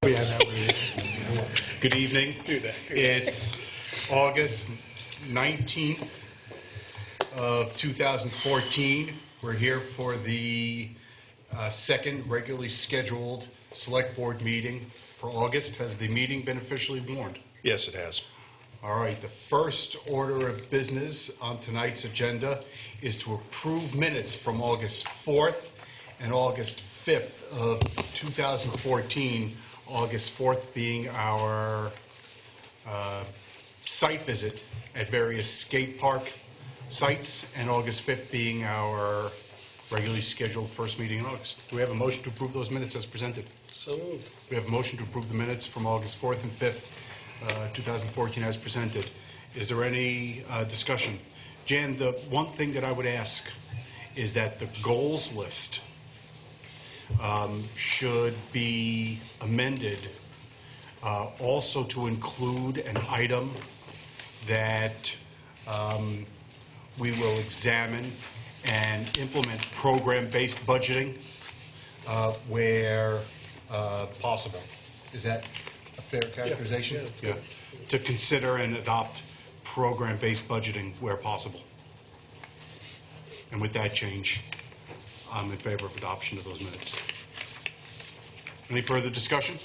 Good evening. It's August 19th of 2014. We're here for the second regularly scheduled select board meeting for August. Has the meeting been officially warned? Yes, it has. All right, the first order of business on tonight's agenda is to approve minutes from August 4th and August 5th of 2014, August 4th being our site visit at various skate park sites, and August 5th being our regularly scheduled first meeting in August. Do we have a motion to approve those minutes as presented? So moved. We have a motion to approve the minutes from August 4th and 5th, 2014 as presented. Is there any discussion? Jan, the one thing that I would ask is that the goals list should be amended also to include an item that we will examine and implement program-based budgeting where possible. Is that a fair characterization? Yeah. To consider and adopt program-based budgeting where possible. And with that change, I'm in favor of adoption of those minutes. Any further discussion?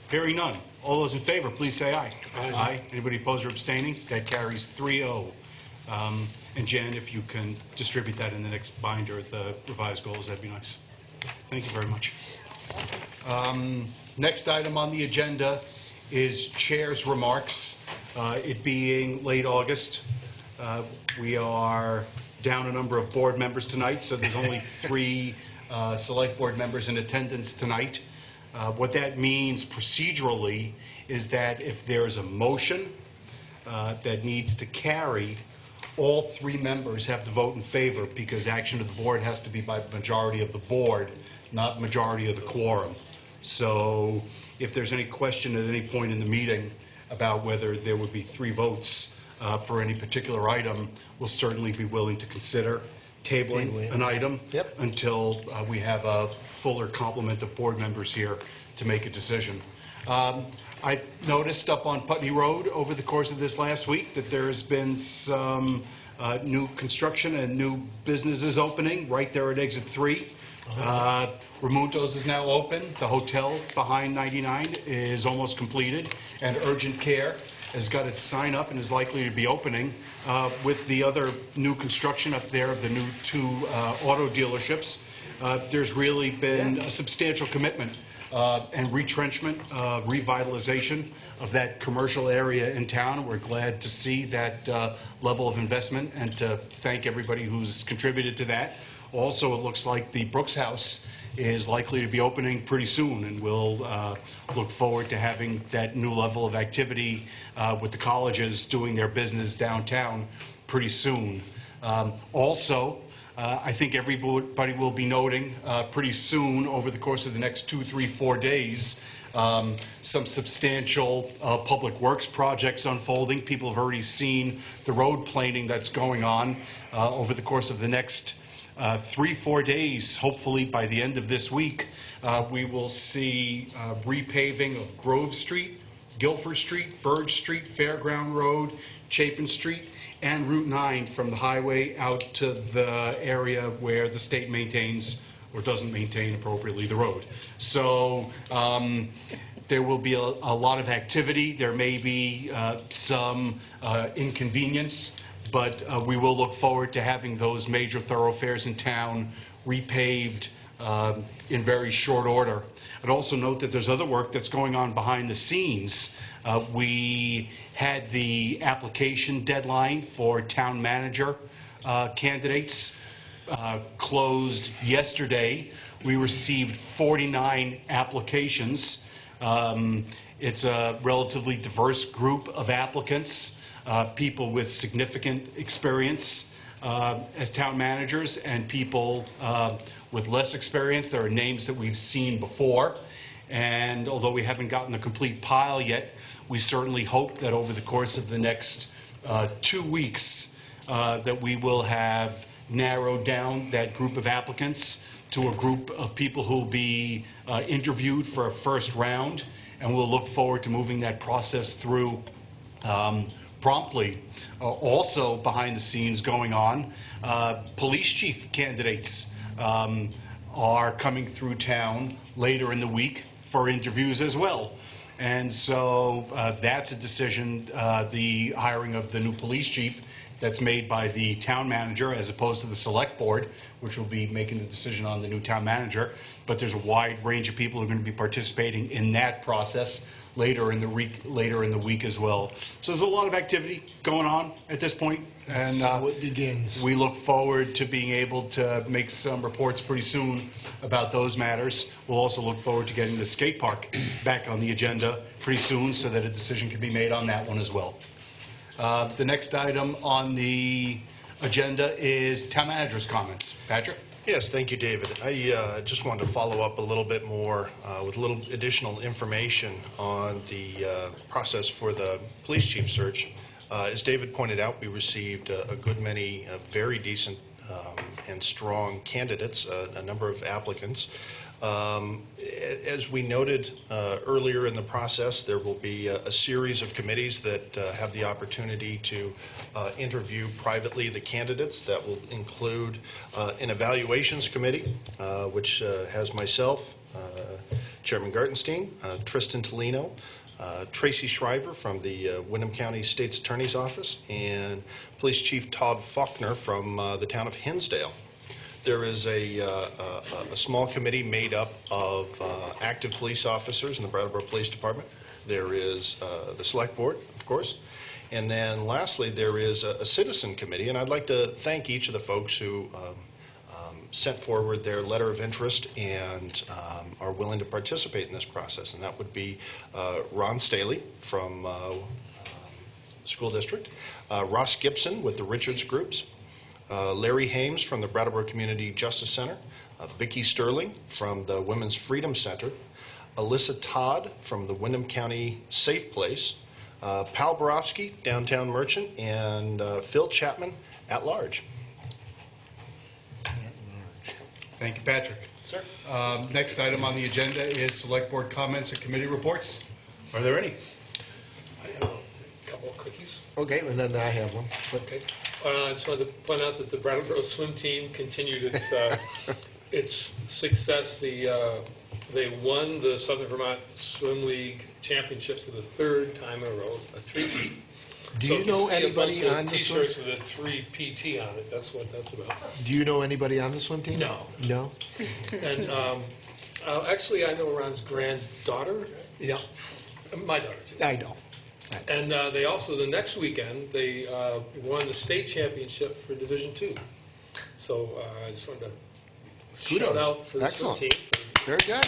Hearing none. All those in favor, please say aye. Aye. Anybody opposed or abstaining? That carries 3-0. And Jan, if you can distribute that in the next binder, the revised goals, that'd be nice. Thank you very much. Next item on the agenda is Chair's remarks. It being late August, we are down a number of board members tonight, so there's only 3 select board members in attendance tonight. What that means procedurally is that if there is a motion that needs to carry, all 3 members have to vote in favor, because action of the board has to be by majority of the board, not majority of the quorum. So if there's any question at any point in the meeting about whether there would be 3 votes for any particular item, we'll certainly be willing to consider tabling an item until we have a fuller complement of board members here to make a decision. I noticed up on Putney Road over the course of this last week that there has been some new construction and new businesses opening right there at exit 3. Ramunto's is now open. The hotel behind 99 is almost completed, and Urgent Care has got its sign up and is likely to be opening with the other new construction up there of the new 2 auto dealerships. There's really been a substantial commitment and retrenchment, revitalization of that commercial area in town. We're glad to see that level of investment and to thank everybody who's contributed to that. Also, it looks like the Brooks House is likely to be opening pretty soon, and we'll look forward to having that new level of activity with the colleges doing their business downtown pretty soon. Also, I think everybody will be noting pretty soon, over the course of the next 2, 3, 4 days, some substantial public works projects unfolding. People have already seen the road planing that's going on over the course of the next 3, 4 days. Hopefully by the end of this week, we will see repaving of Grove Street, Guilford Street, Burge Street, Fairground Road, Chapin Street, and Route 9 from the highway out to the area where the state maintains or doesn't maintain appropriately the road. So there will be a lot of activity. There may be some inconvenience, but we will look forward to having those major thoroughfares in town repaved in very short order. I'd also note that there's other work that's going on behind the scenes. We had the application deadline for town manager candidates closed yesterday. We received 49 applications. It's a relatively diverse group of applicants. People with significant experience as town managers and people with less experience. There are names that we've seen before, and although we haven't gotten a complete pile yet, we certainly hope that over the course of the next 2 weeks that we will have narrowed down that group of applicants to a group of people who will be interviewed for a first round, and we'll look forward to moving that process through promptly. Also behind the scenes going on, police chief candidates are coming through town later in the week for interviews as well. And so that's a decision, the hiring of the new police chief, that's made by the town manager as opposed to the select board, which will be making the decision on the new town manager. But there's a wide range of people who are going to be participating in that process later in the week as well. So there's a lot of activity going on at this point, and so it begins. We look forward to being able to make some reports pretty soon about those matters. We'll also look forward to getting the skate park back on the agenda pretty soon so that a decision can be made on that one as well. The next item on the agenda is town manager's comments. Patrick? Yes, thank you, David. I just wanted to follow up a little bit more with a little additional information on the process for the police chief search. As David pointed out, we received a good many very decent and strong candidates, a number of applicants. As we noted earlier in the process, there will be a series of committees that have the opportunity to interview privately the candidates. That will include an evaluations committee, which has myself, Chairman Gartenstein, Tristan Tolino, Tracy Shriver from the Windham County State's Attorney's Office, and Police Chief Todd Faulkner from the town of Hinsdale. There is a small committee made up of active police officers in the Brattleboro Police Department. There is the Select Board, of course. And then lastly, there is a citizen committee. And I'd like to thank each of the folks who sent forward their letter of interest and are willing to participate in this process. And that would be Ron Staley from School District, Ross Gibson with the Richards Groups, Larry Hames from the Brattleboro Community Justice Center, Vicki Sterling from the Women's Freedom Center, Alyssa Todd from the Windham County Safe Place, Pal Borowski, Downtown Merchant, and Phil Chapman at large. Thank you, Patrick. Sir. Next item on the agenda is select board comments and committee reports. Are there any? I have a couple of cookies. Okay, and then I have one. Okay. I just wanted to point out that the Brattleboro swim team continued its its success. They won the Southern Vermont Swim League championship for the third time in a row, a three-peat. Do you know anybody on the swim? T-shirts with a 3PT on it. That's what that's about. Do you know anybody on the swim team? No. No? And actually, I know Ron's granddaughter. Yeah. My daughter, too. I know. And they also, the next weekend, they won the state championship for Division II. So I just wanted to shout out for the swim team. Very good.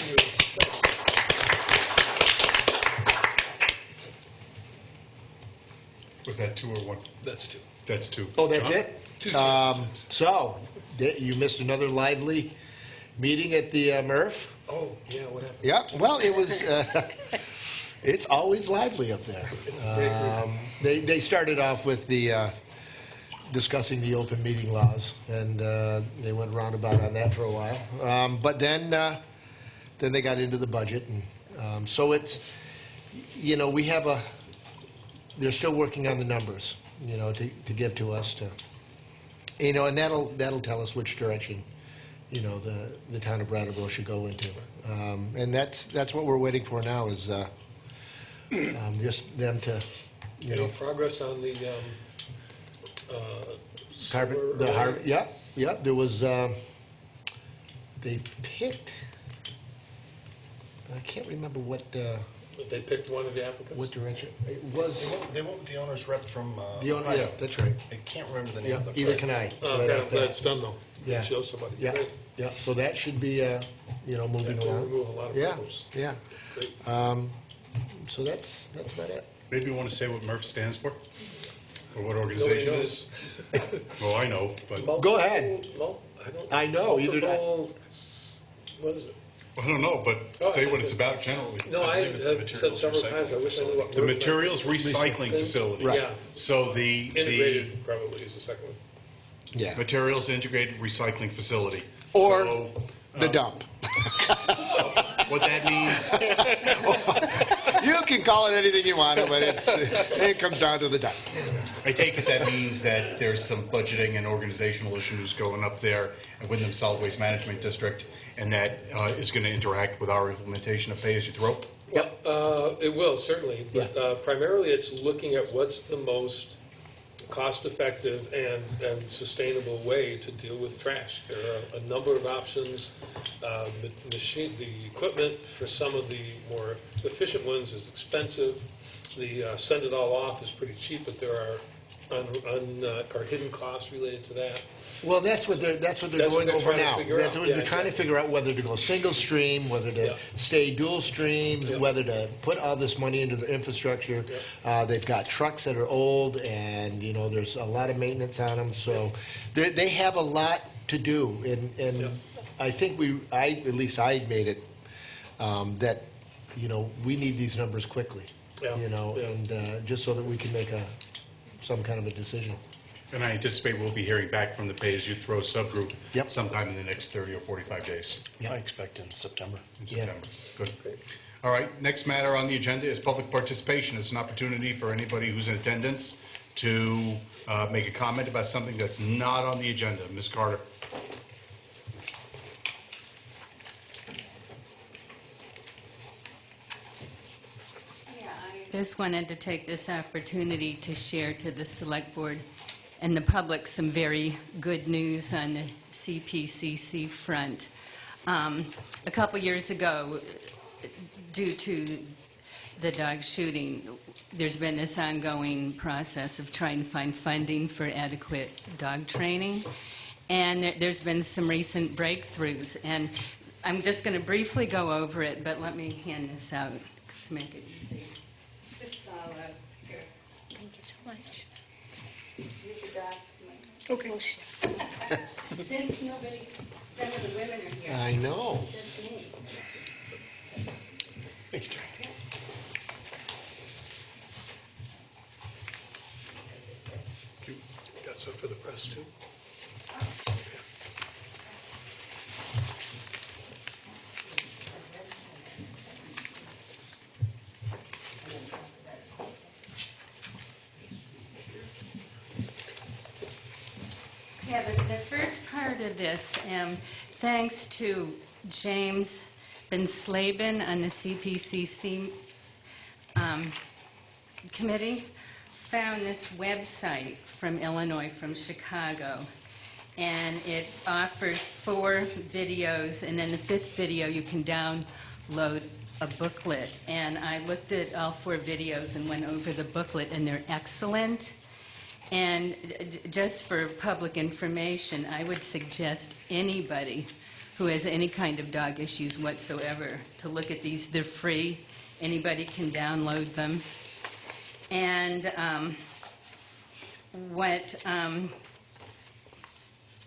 Was that 2 or 1? That's 2. That's 2. Oh, that's John? it? 2 championships. So, you missed another lively meeting at the MRF? Oh, yeah, what happened? Yeah, well, it was, it's always lively up there. It's a great group. They started off with the discussing the open meeting laws, and they went roundabout on that for a while. But then they got into the budget, and so it's, you know, we have they're still working on the numbers, you know, to give to us to, you know, and that'll tell us which direction, you know, the town of Brattleboro should go into. And that's what we're waiting for now is just them to, you know. Any progress on the Yeah, there was, they picked, I can't remember what They picked one of the applicants? direction. It was, They went with the owner's rep from yeah, that's right. I can't remember the name Yeah, of the either firm. can I. Oh, right okay, off I'm glad that. it's done, though. Yeah. Show somebody. Yeah, Great. yeah, so that should be, you know, moving That will along. remove a lot of Yeah, problems. yeah. Great. So that's about it. Maybe you want to say what MRF stands for? Or what Nobody organization it knows. is? Well, I know, but Go ahead. I know, either that. What is it? I don't know, but Oh, say I what it's about generally. No, I believe it's the have said materials several recycling times, I wish I knew what. The word materials meant. recycling facility. Right. Yeah, So the integrated probably is the second one. Yeah. materials integrated recycling facility. Or So The dump. What that means, You can call it anything you want, but it comes down to the dump. I take it that means that there's some budgeting and organizational issues going up there and Wyndham Solid Waste Management District, and that is going to interact with our implementation of pay-as-you-throw? Yep. It will, certainly. But Yeah. primarily, it's looking at what's the most cost-effective and sustainable way to deal with trash. There are a number of options. The equipment for some of the more efficient ones is expensive. The send it all off is pretty cheap, but there are hidden costs related to that. Well, that's what they're going over trying to now. figure out. They're trying to figure out whether to go single stream, whether to Yeah. stay dual streams, Yeah. whether to put all this money into the infrastructure. They've got trucks that are old, and there's a lot of maintenance on them. So they have a lot to do, and Yeah. I think at least I made it that we need these numbers quickly. Yeah. Yeah. And just so that we can make some kind of a decision. And I anticipate we'll be hearing back from the pay-as-you-throw subgroup Yep. sometime in the next 30 or 45 days I expect in September. in Yeah. September. Good. All right, next matter on the agenda is public participation. It's an opportunity for anybody who's in attendance to make a comment about something that's not on the agenda. Ms. Carter. Just wanted to take this opportunity to share to the Select Board and the public some very good news on the CPCC front. A couple years ago, due to the dog shooting, there's been this ongoing process of trying to find funding for adequate dog training. And there's been some recent breakthroughs. And I'm just going to briefly go over it, but let me hand this out to make it easy. It's all out here. Thank you so much. Okay. Since none of the women are here, I know. just me. Thank you, Jerry. You got some for the press, too? Yeah, the first part of this, thanks to James Ben-Slaben on the CPCC committee, found this website from Illinois, from Chicago, and it offers 4 videos, and then the 5th video you can download a booklet. And I looked at all 4 videos and went over the booklet, and they're excellent. And just for public information, I would suggest anybody who has any kind of dog issues whatsoever to look at these. They're free. Anybody can download them. And what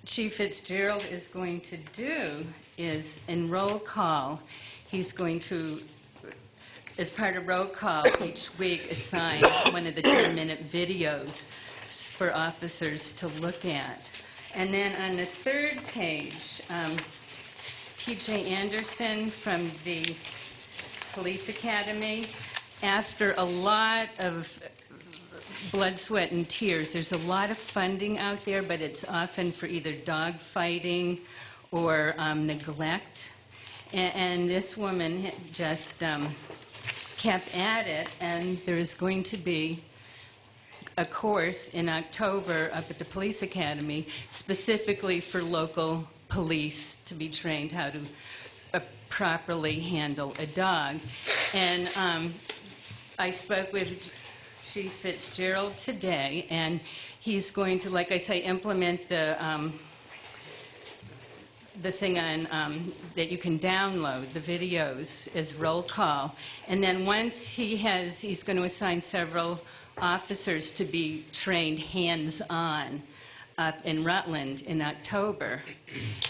Chief Fitzgerald is going to do is, in roll call, he's going to, as part of roll call each week, assign one of the 10-minute videos for officers to look at. And then on the 3rd page, T.J. Anderson from the Police Academy, after a lot of blood, sweat, and tears, there's a lot of funding out there, but it's often for either dog fighting or neglect. And this woman just kept at it, and there's going to be a course in October up at the Police Academy specifically for local police to be trained how to properly handle a dog. And I spoke with Chief Fitzgerald today, and he's going to, like I say, implement the thing on that you can download the videos as roll call. And then once he's going to assign several officers to be trained hands-on up in Rutland in October.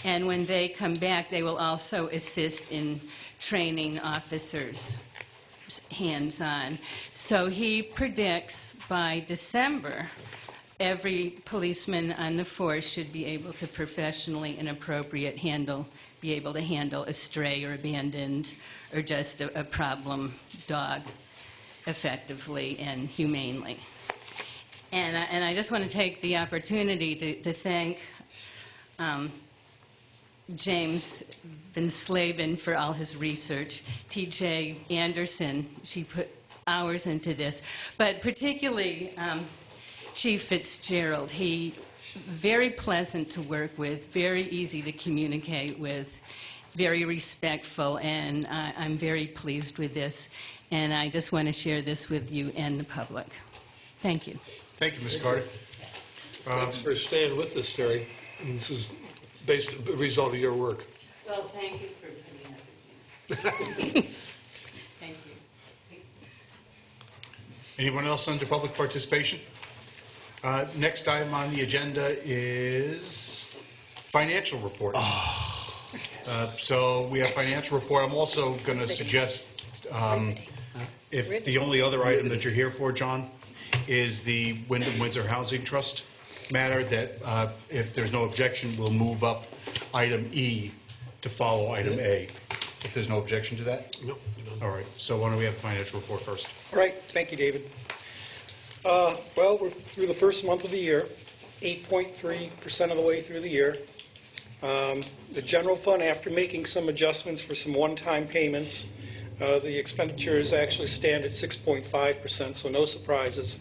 And when they come back, they will also assist in training officers hands-on. So he predicts by December every policeman on the force should be able to professionally and be able to handle a stray or abandoned or just a problem dog effectively and humanely. And I just want to take the opportunity to thank James Van Slaven for all his research. T.J. Anderson, she put hours into this. But particularly Chief Fitzgerald, he very pleasant to work with, very easy to communicate with, very respectful, and I'm very pleased with this. And I just want to share this with you and the public. Thank you. Thank you, Ms. Carter. Thanks for staying with us, Terry. And this is based a result of your work. Well, thank you for putting up with me. Thank you. Anyone else under public participation? Next item on the agenda is financial report. So we have financial report. I'm also going to suggest, if the only other item that you're here for, John, is the Wyndham Windsor Housing Trust matter, that if there's no objection, we'll move up item E to follow item A. If there's no objection to that? No. All right, so why don't we have the financial report first? All right, thank you, David. Well, we're through the first month of the year, 8.3% of the way through the year. The general fund, after making some adjustments for some one-time payments, the expenditures actually stand at 6.5%, so no surprises.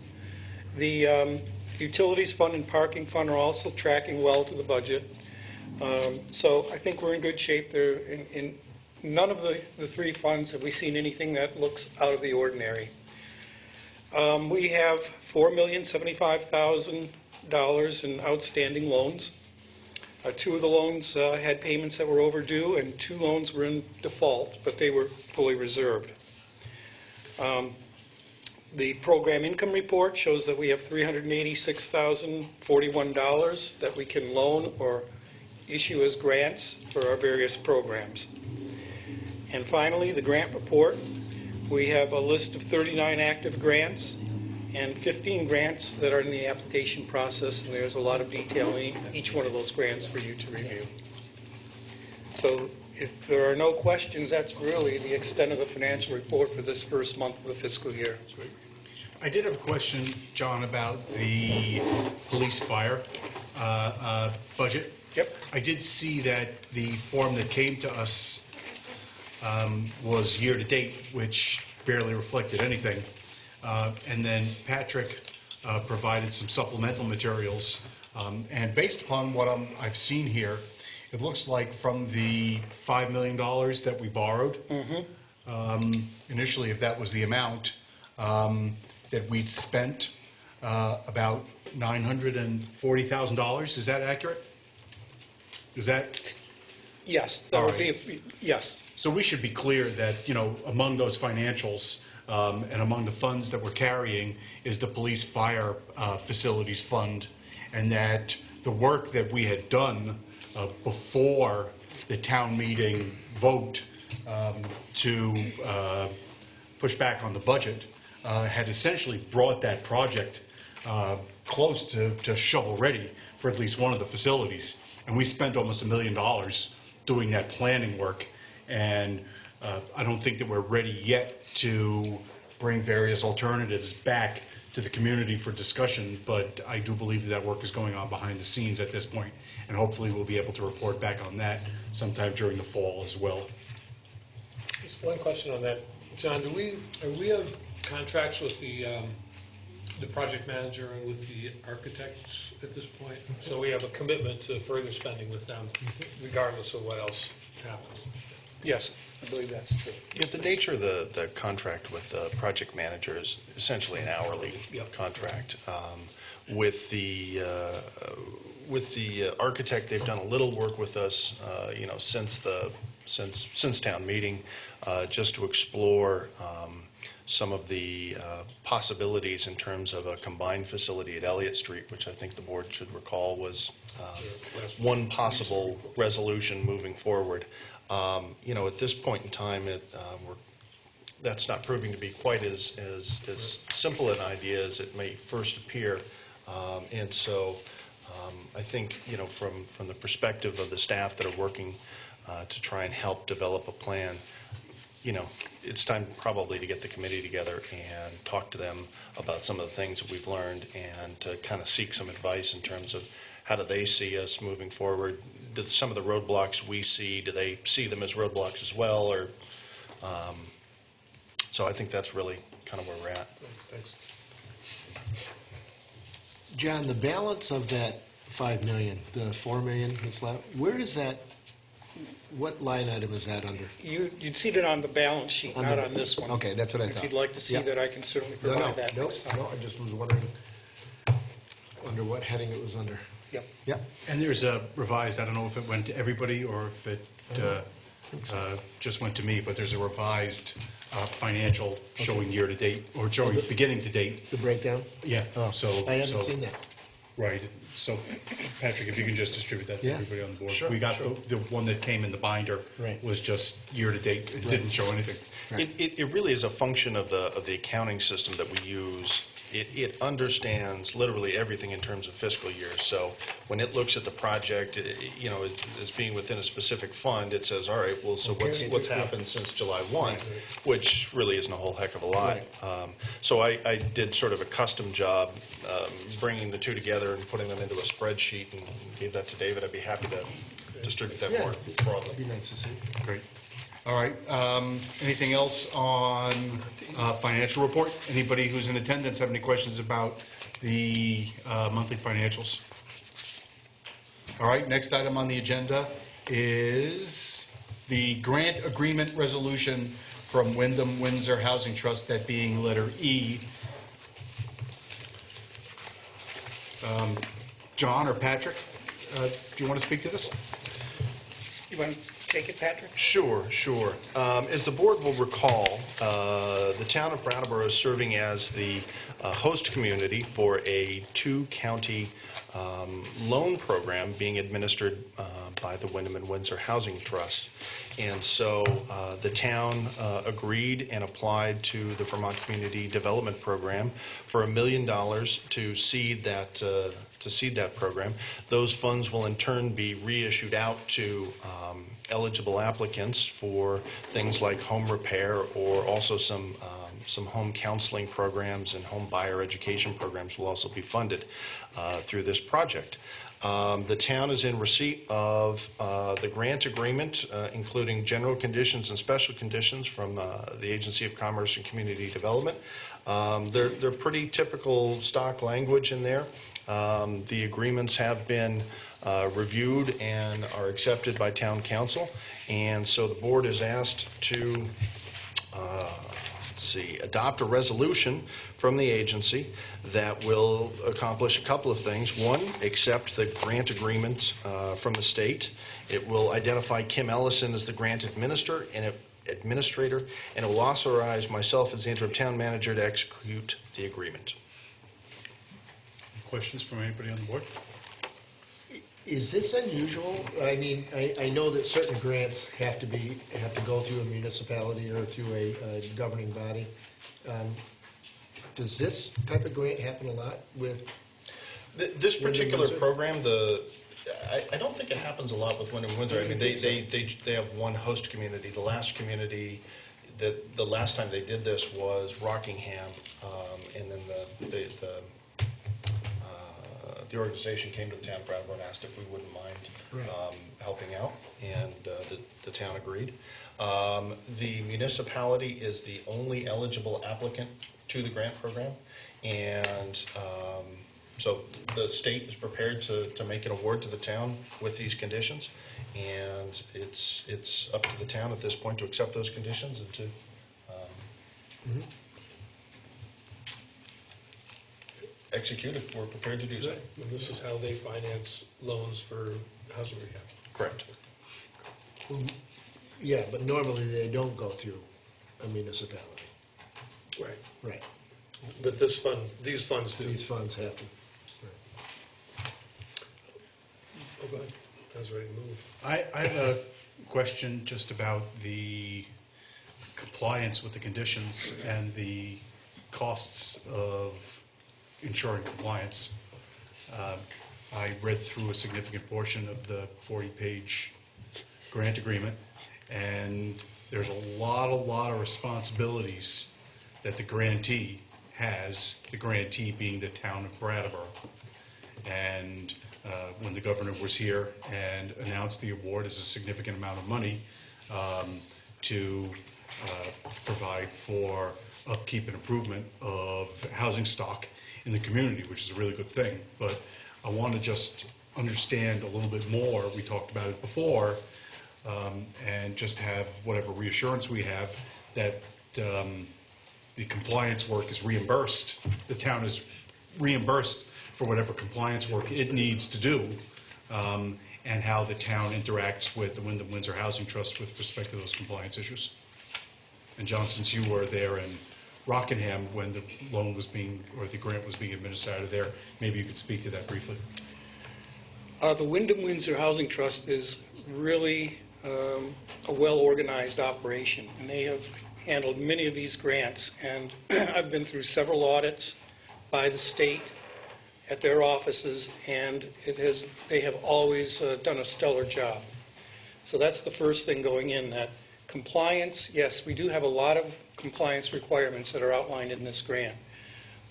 The utilities fund and parking fund are also tracking well to the budget. So I think we're in good shape there. In none of the three funds have we seen anything that looks out of the ordinary. We have $4,075,000 in outstanding loans. Two of the loans had payments that were overdue, and two loans were in default, but they were fully reserved. The program income report shows that we have $386,041 that we can loan or issue as grants for our various programs. And finally, the grant report. We have a list of 39 active grants and 15 grants that are in the application process, and there's a lot of detail in each one of those grants for you to review. So if there are no questions, that's really the extent of the financial report for this first month of the fiscal year. I did have a question, John, about the police fire budget. Yep. I did see that the form that came to us was year-to-date, which barely reflected anything. And then Patrick provided some supplemental materials. And based upon what I've seen here, it looks like from the $5 million that we borrowed, initially, if that was the amount, that we'd spent about $940,000. Is that accurate? Is that? Yes, that would be, yes. So we should be clear that, you know, among those financials and among the funds that we're carrying is the police fire facilities fund, and that the work that we had done before the town meeting vote to push back on the budget had essentially brought that project close to shovel-ready for at least one of the facilities. And we spent almost $1 million doing that planning work. And I don't think that we're ready yet to bring various alternatives back to the community for discussion, but I do believe that work is going on behind the scenes at this point, and hopefully we'll be able to report back on that sometime during the fall as well. Just one question on that. John, do we have contracts with the project manager and with the architects at this point? So we have a commitment to further spending with them, regardless of what else happens. Yes, I believe that's true. Yeah, the nature of the contract with the project manager is essentially an hourly contract. With the architect, they've done a little work with us, you know, since town meeting, just to explore some of the possibilities in terms of a combined facility at Elliott Street, which I think the board should recall was one possible resolution moving forward. You know, at this point in time, that's not proving to be quite as simple an idea as it may first appear. And so I think, you know, from the perspective of the staff that are working to try and help develop a plan, you know, it's time probably to get the committee together and talk to them about some of the things that we've learned and to kind of seek some advice in terms of how do they see us moving forward. Do some of the roadblocks we see, do they see them as roadblocks as well? Or so I think that's really kind of where we're at. Thanks. John, the balance of that 5 million, the 4 million that's left, where is that, what line item is that under? You'd see it on the balance sheet, not on this one. Okay, that's what I If thought. you'd like to see Yeah. that, I can certainly No, provide that no, next time. no, I just was wondering under what heading it was under. Yep. Yeah, And there's a revised, I don't know if it went to everybody or if it just went to me, but there's a revised financial showing year-to-date, or showing beginning to date. the breakdown? Yeah, Oh, so. I haven't seen that. Right, so Patrick, if you can just distribute that to Yeah. everybody on the board. Sure, We got sure. the one that came in the binder. Right. Was just year-to-date, it didn't show anything. It really is a function of the accounting system that we use. It understands literally everything in terms of fiscal years. So when it looks at the project, you know, as being within a specific fund, it says, all right, well, so Okay. what's happened since July 1, which really isn't a whole heck of a lot. So I did sort of a custom job bringing the two together and putting them into a spreadsheet and gave that to David. I'd be happy to distribute that Yeah. more It'd broadly. be nice to see. Great. All right, anything else on financial report? Anybody who's in attendance have any questions about the monthly financials? All right, next item on the agenda is the grant agreement resolution from Wyndham Windsor Housing Trust, that being letter E. John or Patrick, do you want to speak to this? You want to take it, Patrick? Sure. As the board will recall, the town of Brattleboro is serving as the host community for a 2-county loan program being administered by the Wyndham and Windsor Housing Trust. And so the town agreed and applied to the Vermont Community Development Program for $1 million to seed that program. Those funds will in turn be reissued out to eligible applicants for things like home repair, or also some home counseling programs and home buyer education programs will also be funded through this project. The town is in receipt of the grant agreement, including general conditions and special conditions from the Agency of Commerce and Community Development. They're pretty typical stock language in there. The agreements have been reviewed and are accepted by town council, and so the board is asked to adopt a resolution from the agency that will accomplish a couple of things. One, accept the grant agreement from the state. It will identify Kim Ellison as the grant administrator, and it will authorize myself as the interim town manager to execute the agreement. Questions from anybody on the board? Is this unusual? I mean, I know that certain grants have to go through a municipality or through a governing body. Does this type of grant happen a lot with? This particular Windsor? program, I don't think it happens a lot with Wyndham Windsor. I mean, they have one host community. The last community, the last time they did this was Rockingham, and then the organization came to the town of Brattleboro and asked if we wouldn't mind helping out, and the town agreed. The municipality is the only eligible applicant to the grant program, and so the state is prepared to make an award to the town with these conditions, and it's up to the town at this point to accept those conditions and to execute if we're prepared to do so. And this is how they finance loans for housing rehab. Correct. Yeah, but normally they don't go through a municipality. Right. Right. But these funds do. These funds have to. Oh, go ahead. I was ready to move. I have a question just about the compliance with the conditions and the costs of ensuring compliance. I read through a significant portion of the 40-page grant agreement, and there's a lot of responsibilities that the grantee has, the grantee being the town of Brattleboro. And when the governor was here and announced the award as a significant amount of money to provide for upkeep and improvement of housing stock in the community, which is a really good thing. But I want to just understand a little bit more. We talked about it before, and just have whatever reassurance we have that the compliance work is reimbursed. The town is reimbursed for whatever compliance work it needs to do, and how the town interacts with the Wyndham Windsor Housing Trust with respect to those compliance issues. And John, since you were there in Rockingham when the loan was being, or the grant was being administered out of there, maybe you could speak to that briefly. The Wyndham Windsor Housing Trust is really a well-organized operation, and they have handled many of these grants. And I've been through several audits by the state at their offices, and they have always done a stellar job. So that's the first thing going in, that compliance, yes, we do have a lot of compliance requirements that are outlined in this grant,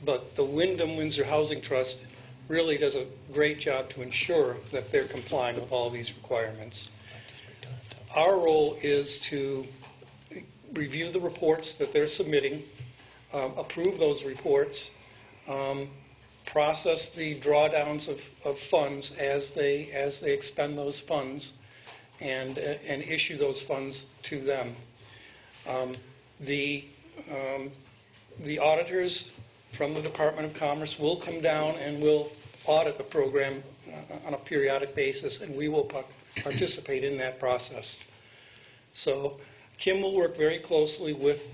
but the Wyndham Windsor Housing Trust really does a great job to ensure that they're complying with all these requirements. Our role is to review the reports that they're submitting, approve those reports, process the drawdowns of funds as they expend those funds, and issue those funds to them. The auditors from the Department of Commerce will come down and will audit the program on a periodic basis, and we will participate in that process. So Kim will work very closely with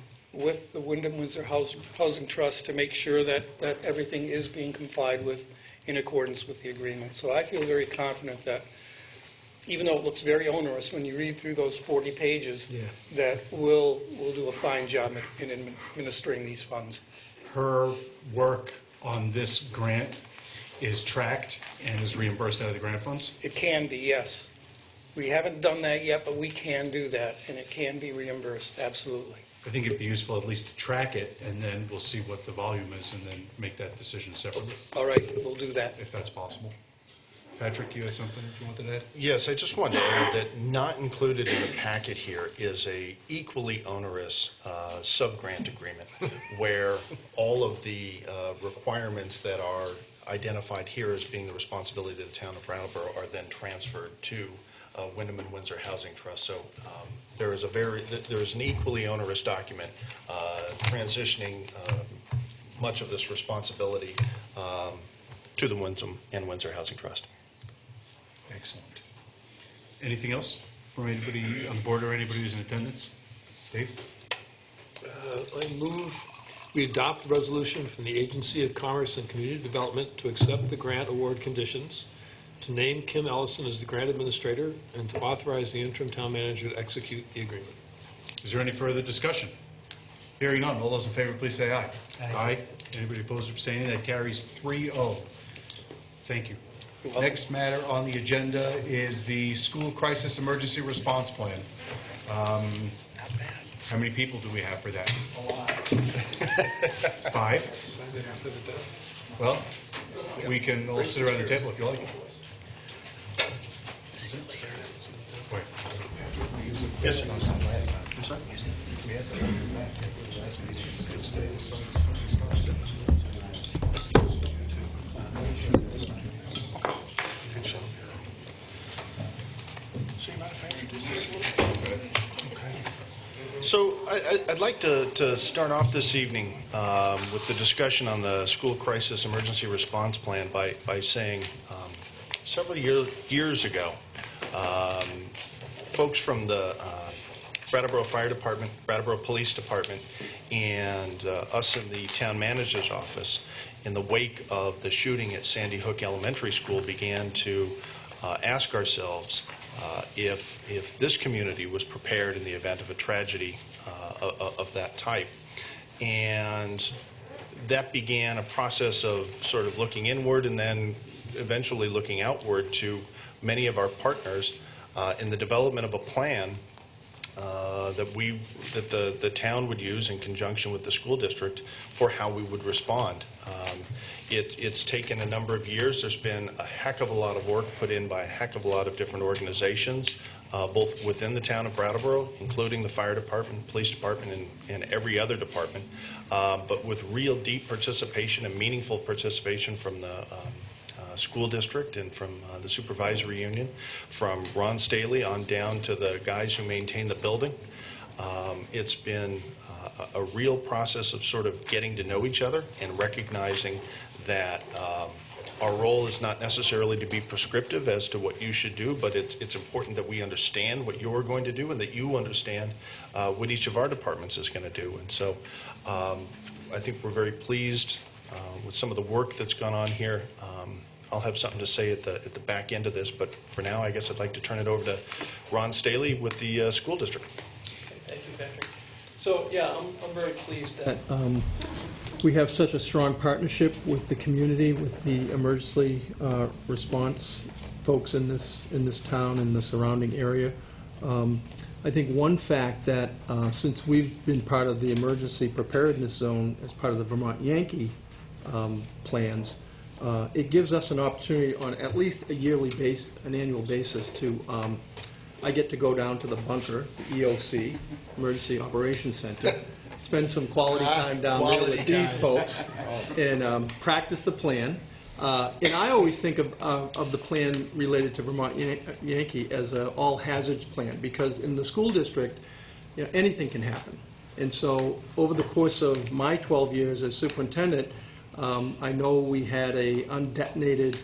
the Wyndham Windsor Housing Trust to make sure that everything is being complied with in accordance with the agreement. So I feel very confident that, even though it looks very onerous when you read through those 40 pages, that we'll do a fine job in administering these funds. Her work on this grant is tracked and is reimbursed out of the grant funds? It can be, yes. We haven't done that yet, but we can do that, and it can be reimbursed, absolutely. I think it'd be useful at least to track it, and then we'll see what the volume is, and then make that decision separately, All right, we'll do that. if that's possible. Patrick, you had something you wanted to add? Yes, I just wanted to add that not included in the packet here is a equally onerous sub-grant agreement where all of the requirements that are identified here as being the responsibility of the town of Brattleboro are then transferred to Wyndham and Windsor Housing Trust. So there is an equally onerous document transitioning much of this responsibility to the Wyndham and Windsor Housing Trust. Excellent. Anything else from anybody on the board or anybody who's in attendance? Dave? I move we adopt the resolution from the Agency of Commerce and Community Development to accept the grant award conditions, to name Kim Ellison as the grant administrator, and to authorize the interim town manager to execute the agreement. Is there any further discussion? Hearing none, all those in favor, please say aye. Aye. Anybody opposed or abstaining? That carries 3-0. Thank you. Next matter on the agenda is the School Crisis Emergency Response Plan. How many people do we have for that? A lot. 5? Well, we can all sit around the table if you like. Wait. Yes. So I'd like to start off this evening with the discussion on the School Crisis Emergency Response Plan by saying several years ago, folks from the Brattleboro Fire Department, Brattleboro Police Department, and us in the town manager's office, in the wake of the shooting at Sandy Hook Elementary School, began to ask ourselves if this community was prepared in the event of a tragedy of that type. And that began a process of sort of looking inward and then eventually looking outward to many of our partners in the development of a plan that the town would use in conjunction with the school district for how we would respond. It's taken a number of years. There's been a heck of a lot of work put in by a heck of a lot of different organizations, both within the town of Brattleboro, including the fire department, police department, and every other department, but with real deep participation and meaningful participation from the school district and from the supervisory union, from Ron Staley on down to the guys who maintain the building. It's been a real process of sort of getting to know each other and recognizing that our role is not necessarily to be prescriptive as to what you should do, but it's important that we understand what you're going to do and that you understand what each of our departments is going to do. And so I think we're very pleased with some of the work that's gone on here. I'll have something to say at the back end of this, but for now, I guess I'd like to turn it over to Ron Staley with the school district. Thank you, Patrick. So, yeah, I'm very pleased that we have such a strong partnership with the community, with the emergency response folks in this town and the surrounding area. I think one fact that since we've been part of the emergency preparedness zone as part of the Vermont Yankee plans, it gives us an opportunity on at least an annual basis to, I get to go down to the bunker, the EOC, Emergency Operations Center, spend some quality time down there with these folks, and practice the plan. And I always think of the plan related to Vermont Yankee as an all hazards plan, because in the school district, you know, anything can happen. And so over the course of my 12 years as superintendent, I know we had a undetonated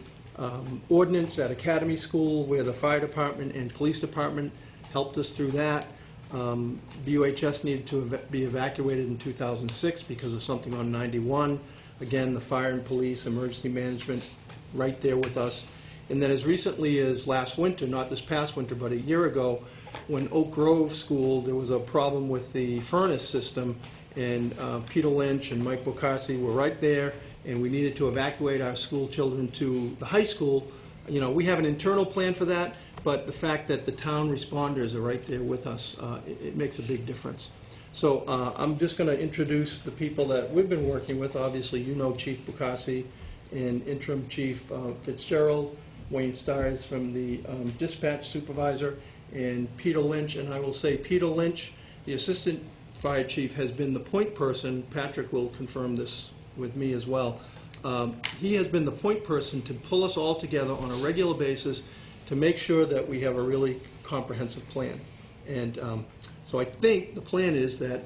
ordinance at Academy School where the fire department and police department helped us through that. BUHS needed to be evacuated in 2006 because of something on 91. Again, the fire and police, emergency management, right there with us. And then as recently as last winter, not this past winter, but a year ago, when Oak Grove School, there was a problem with the furnace system, and Peter Lynch and Mike Bocassi were right there, and we needed to evacuate our school children to the high school. You know, we have an internal plan for that, but the fact that the town responders are right there with us, it makes a big difference. So I'm just going to introduce the people that we've been working with. Obviously, you know Chief Bocassi and Interim Chief Fitzgerald, Wayne Stiers from the dispatch supervisor, and Peter Lynch. And I will say Peter Lynch, the Assistant Fire Chief, has been the point person. Patrick will confirm this with me as well. He has been the point person to pull us all together on a regular basis to make sure that we have a really comprehensive plan. And so I think the plan is that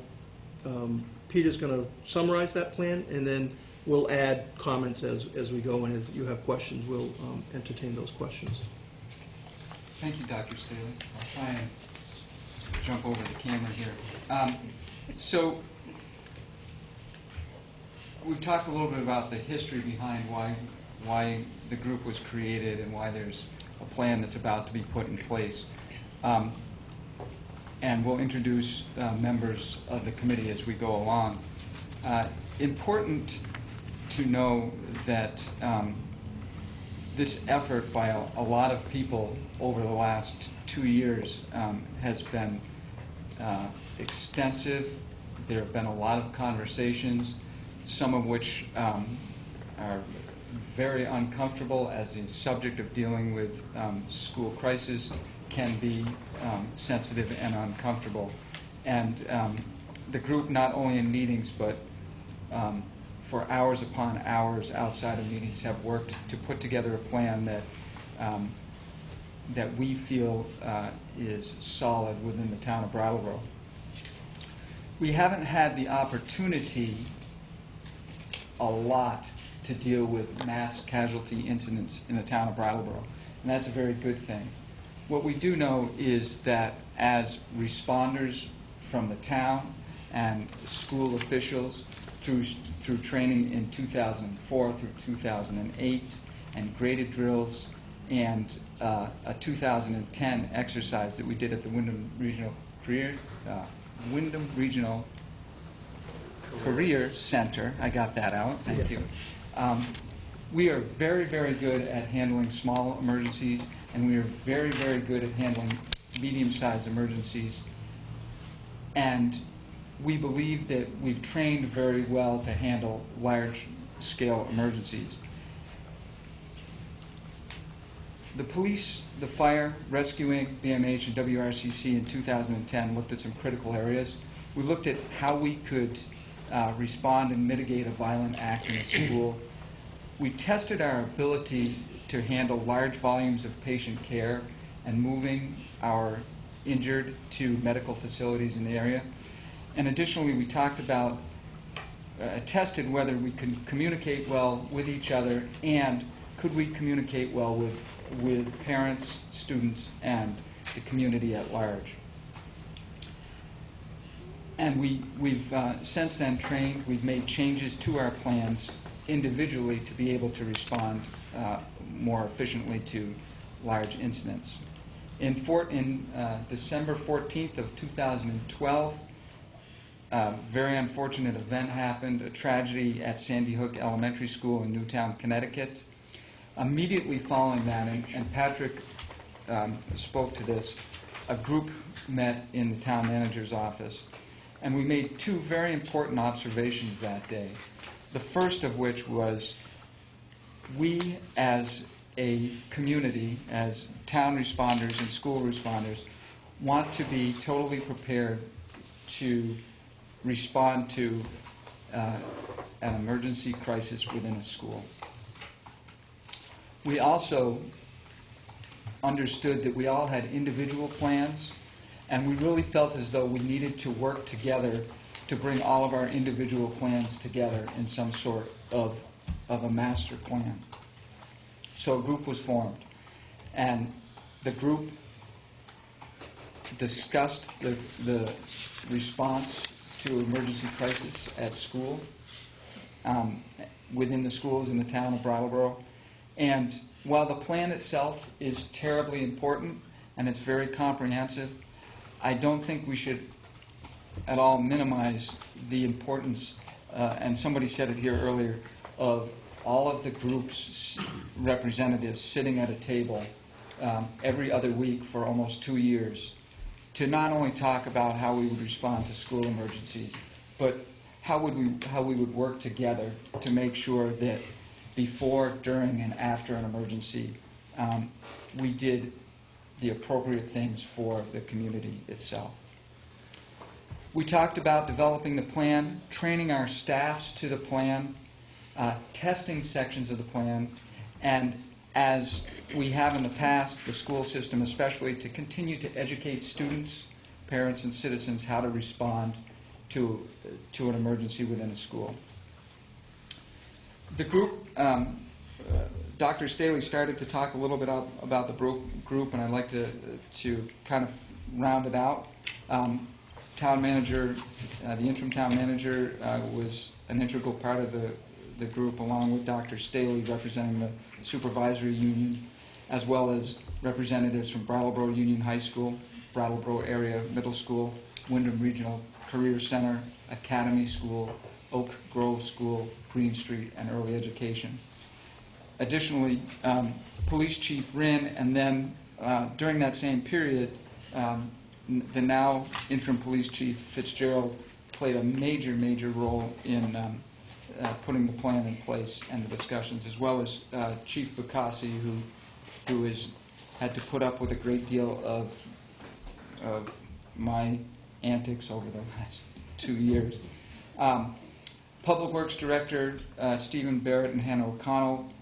Peter's going to summarize that plan, and then we'll add comments as we go, and as you have questions, we'll entertain those questions. Thank you, Dr. Staley. I'll try and jump over the camera here. So we've talked a little bit about the history behind why the group was created and why there's a plan that's about to be put in place. And we'll introduce members of the committee as we go along. Important to know that this effort by a lot of people over the last 2 years has been extensive. There have been a lot of conversations, some of which are very uncomfortable, as the subject of dealing with school crisis can be sensitive and uncomfortable. And the group, not only in meetings, but for hours upon hours outside of meetings, have worked to put together a plan that we feel is solid within the town of Brattleboro. We haven't had the opportunity a lot to deal with mass casualty incidents in the town of Brattleboro, and that's a very good thing. What we do know is that as responders from the town and school officials through training in 2004 through 2008 and graded drills and a 2010 exercise that we did at the Wyndham Regional Career Center. I got that out, thank you. We are very, very good at handling small emergencies, and we are very, very good at handling medium-sized emergencies. And we believe that we've trained very well to handle large-scale emergencies. The police, the fire, rescuing, BMH, and WRCC in 2010 looked at some critical areas. We looked at how we could respond and mitigate a violent act in a school. We tested our ability to handle large volumes of patient care and moving our injured to medical facilities in the area. And additionally, we talked about, tested whether we could communicate well with each other, and could we communicate well with parents, students, and the community at large. And we've since then trained, we've made changes to our plans individually to be able to respond more efficiently to large incidents. In December 14th of 2012, a very unfortunate event happened, a tragedy at Sandy Hook Elementary School in Newtown, Connecticut. Immediately following that, and Patrick spoke to this, a group met in the town manager's office, and we made two very important observations that day. The first of which was, we as a community, as town responders and school responders, want to be totally prepared to respond to an emergency crisis within a school. We also understood that we all had individual plans, and we really felt as though we needed to work together to bring all of our individual plans together in some sort of a master plan. So a group was formed, and the group discussed the response to emergency crisis at school, within the schools in the town of Brattleboro. And while the plan itself is terribly important and it's very comprehensive, I don't think we should at all minimize the importance, and somebody said it here earlier, of all of the group's representatives sitting at a table every other week for almost 2 years to not only talk about how we would respond to school emergencies, but how we would work together to make sure that before, during, and after an emergency, we did the appropriate things for the community itself. We talked about developing the plan, training our staffs to the plan, testing sections of the plan, and as we have in the past, the school system especially, to continue to educate students, parents, and citizens how to respond to an emergency within a school. The group, Dr. Staley started to talk a little bit about the group, and I'd like to kind of round it out. Town manager, the interim town manager was an integral part of the group, along with Dr. Staley representing the supervisory union, as well as representatives from Brattleboro Union High School, Brattleboro Area Middle School, Wyndham Regional Career Center, Academy School, Oak Grove School, Green Street, and Early Education. Additionally, Police Chief Rinn, and then during that same period, the now interim Police Chief Fitzgerald played a major, major role in putting the plan in place and the discussions, as well as Chief Bukasi, who has had to put up with a great deal of my antics over the last 2 years. Public Works Director Stephen Barrett and Hannah O'Connell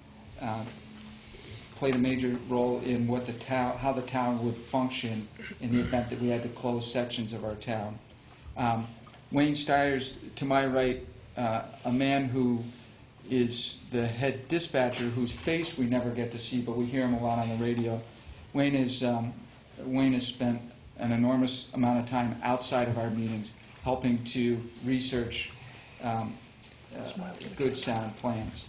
played a major role in how the town would function in the event that we had to close sections of our town. Wayne Stiers, to my right, a man who is the head dispatcher, whose face we never get to see, but we hear him a lot on the radio. Wayne has spent an enormous amount of time outside of our meetings helping to research good, sound plans.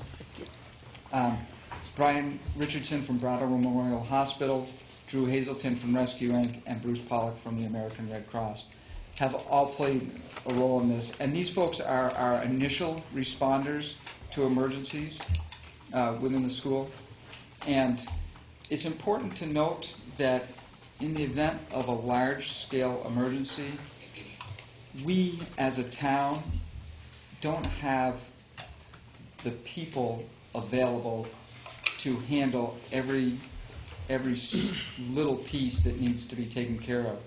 Brian Richardson from Brattleboro Memorial Hospital, Drew Hazelton from Rescue Inc., and Bruce Pollock from the American Red Cross have all played a role in this. And these folks are our initial responders to emergencies. within the school. And it's important to note that in the event of a large-scale emergency, we as a town don't have the people available to handle every little piece that needs to be taken care of.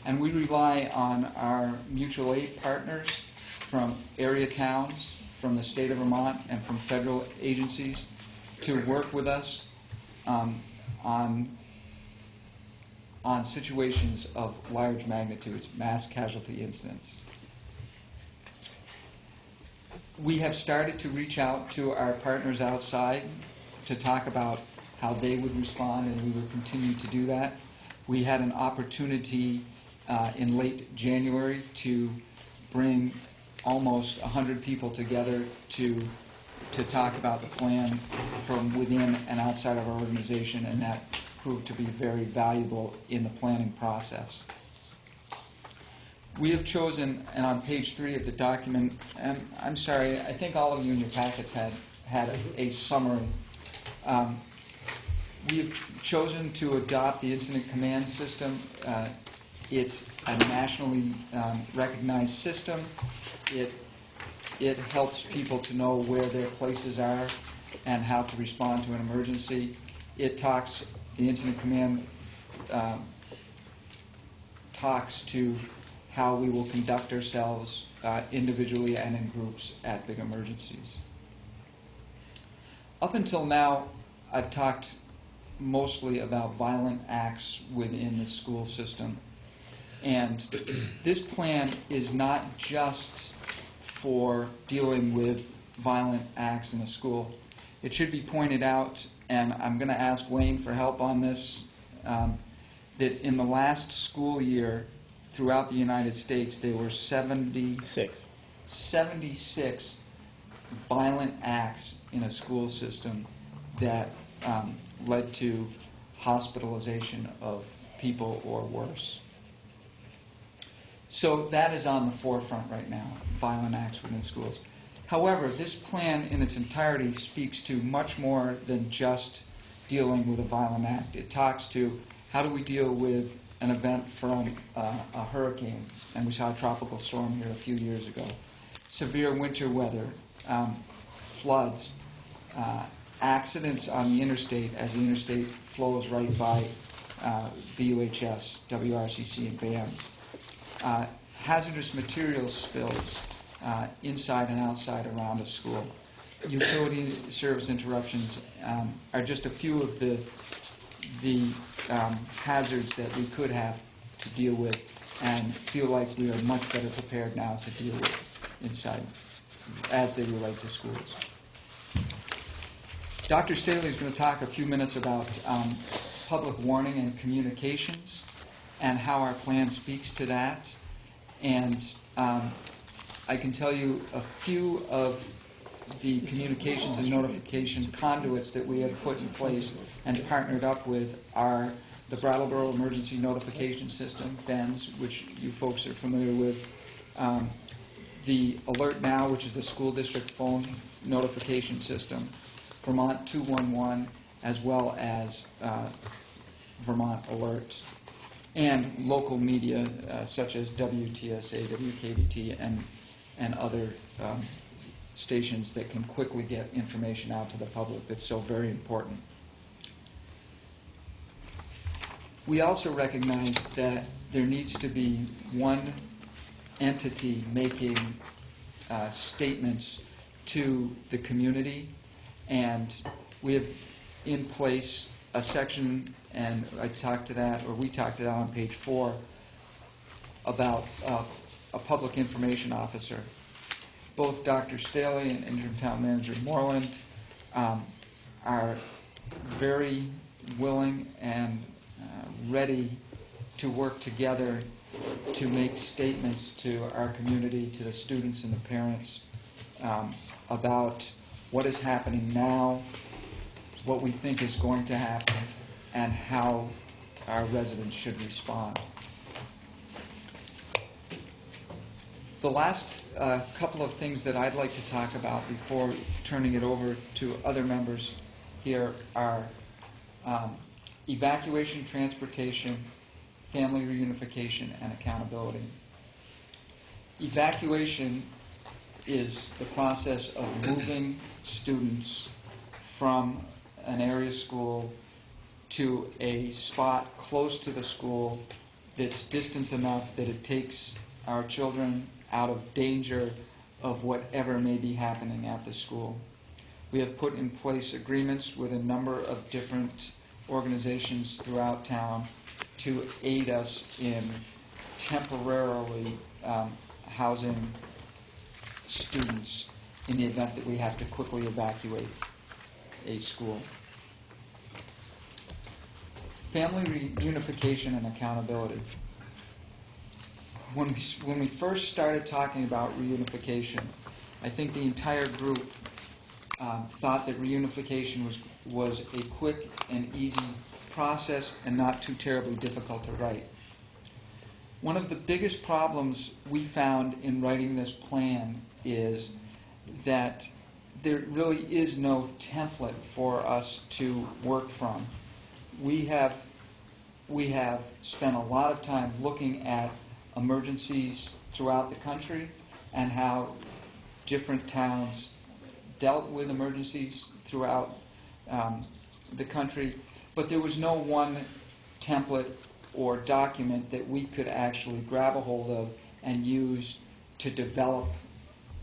And we rely on our mutual aid partners from area towns, from the state of Vermont, and from federal agencies to work with us on situations of large magnitudes, mass casualty incidents. We have started to reach out to our partners outside to talk about how they would respond, and we will continue to do that. We had an opportunity in late January to bring almost 100 people together to talk about the plan from within and outside of our organization, and that proved to be very valuable in the planning process. We have chosen, and on page 3 of the document, and I'm sorry, I think all of you in your packets had a summary. We have chosen to adopt the incident command system. It's a nationally recognized system. It helps people to know where their places are and how to respond to an emergency. The incident command talks to how we will conduct ourselves individually and in groups at big emergencies. Up until now, I've talked mostly about violent acts within the school system. And this plan is not just for dealing with violent acts in a school. It should be pointed out, and I'm going to ask Wayne for help on this, that in the last school year throughout the United States, there were 76 violent acts in a school system that led to hospitalization of people or worse. So that is on the forefront right now, violent acts within schools. However, this plan in its entirety speaks to much more than just dealing with a violent act. It talks to how do we deal with an event from a hurricane, and we saw a tropical storm here a few years ago, severe winter weather, floods, accidents on the interstate as the interstate flows right by BUHS, WRCC, and BAMS. Hazardous materials spills inside and outside around a school. Utility service interruptions are just a few of the hazards that we could have to deal with, and feel like we are much better prepared now to deal with inside as they relate to schools. Dr. Staley is going to talk a few minutes about public warning and communications and how our plan speaks to that. And I can tell you a few of the communications and notification conduits that we have put in place and partnered up with are the Brattleboro Emergency Notification System, BENS, which you folks are familiar with, the Alert Now, which is the school district phone notification system, Vermont 211, as well as Vermont Alert, and local media such as WTSA, WKBT, and other stations that can quickly get information out to the public that's so very important. We also recognize that there needs to be one entity making statements to the community, and we have in place a section, and we talked to that on page 4, about a public information officer. Both Dr. Staley and Interim Town Manager Moreland are very willing and ready to work together to make statements to our community, to the students and the parents, about what is happening now, what we think is going to happen, and how our residents should respond. The last couple of things that I'd like to talk about before turning it over to other members here are evacuation, transportation, family reunification, and accountability. Evacuation is the process of moving students from an area school to a spot close to the school that's distance enough that it takes our children out of danger of whatever may be happening at the school. We have put in place agreements with a number of different organizations throughout town to aid us in temporarily housing students in the event that we have to quickly evacuate a school. Family reunification and accountability. When we first started talking about reunification, I think the entire group thought that reunification was a quick and easy process and not too terribly difficult to write. One of the biggest problems we found in writing this plan is that there really is no template for us to work from. We have spent a lot of time looking at emergencies throughout the country and how different towns dealt with emergencies throughout the country, but there was no one template or document that we could actually grab a hold of and use to develop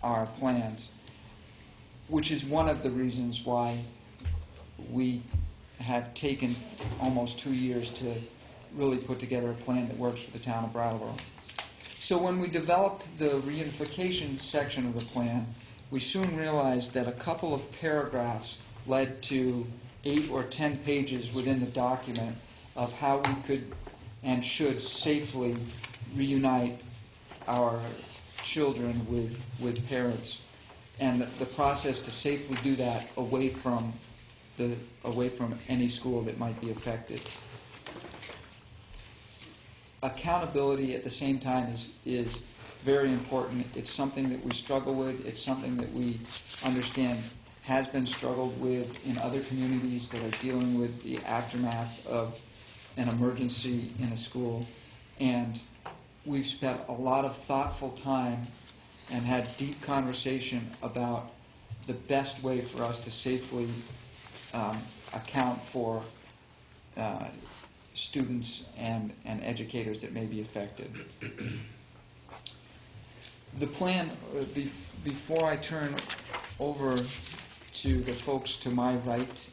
our plans, which is one of the reasons why we have taken almost 2 years to really put together a plan that works for the town of Brattleboro. So when we developed the reunification section of the plan, we soon realized that a couple of paragraphs led to 8 or 10 pages within the document of how we could and should safely reunite our children with parents, and the process to safely do that away from any school that might be affected. Accountability at the same time is very important. It's something that we struggle with. It's something that we understand has been struggled with in other communities that are dealing with the aftermath of an emergency in a school. And we've spent a lot of thoughtful time and had deep conversation about the best way for us to safely account for students and educators that may be affected. The plan, before I turn over to the folks to my right,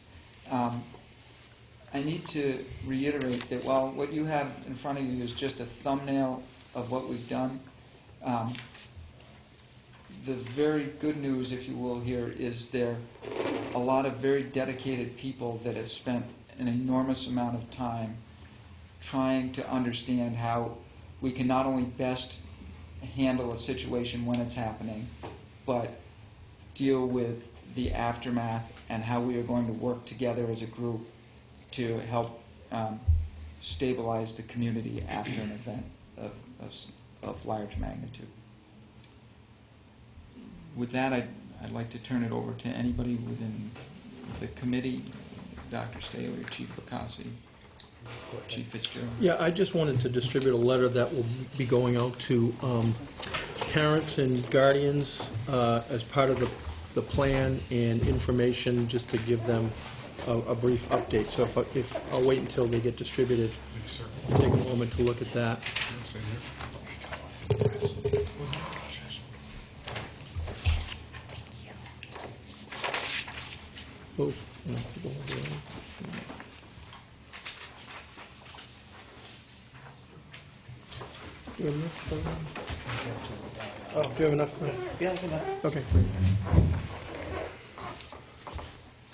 I need to reiterate that while what you have in front of you is just a thumbnail of what we've done, the very good news, if you will, here is there are a lot of very dedicated people that have spent an enormous amount of time trying to understand how we can not only best handle a situation when it's happening, but deal with the aftermath and how we are going to work together as a group to help stabilize the community after an event of large magnitude. With that, I'd like to turn it over to anybody within the committee, Dr. Staley, Chief Bacassi, Chief Fitzgerald. Yeah, I just wanted to distribute a letter that will be going out to parents and guardians as part of the plan and information, just to give them a brief update. So if I'll wait until they get distributed, take a moment to look at that. Oh, no, do you have enough? Oh, do you have enough? Yeah, okay.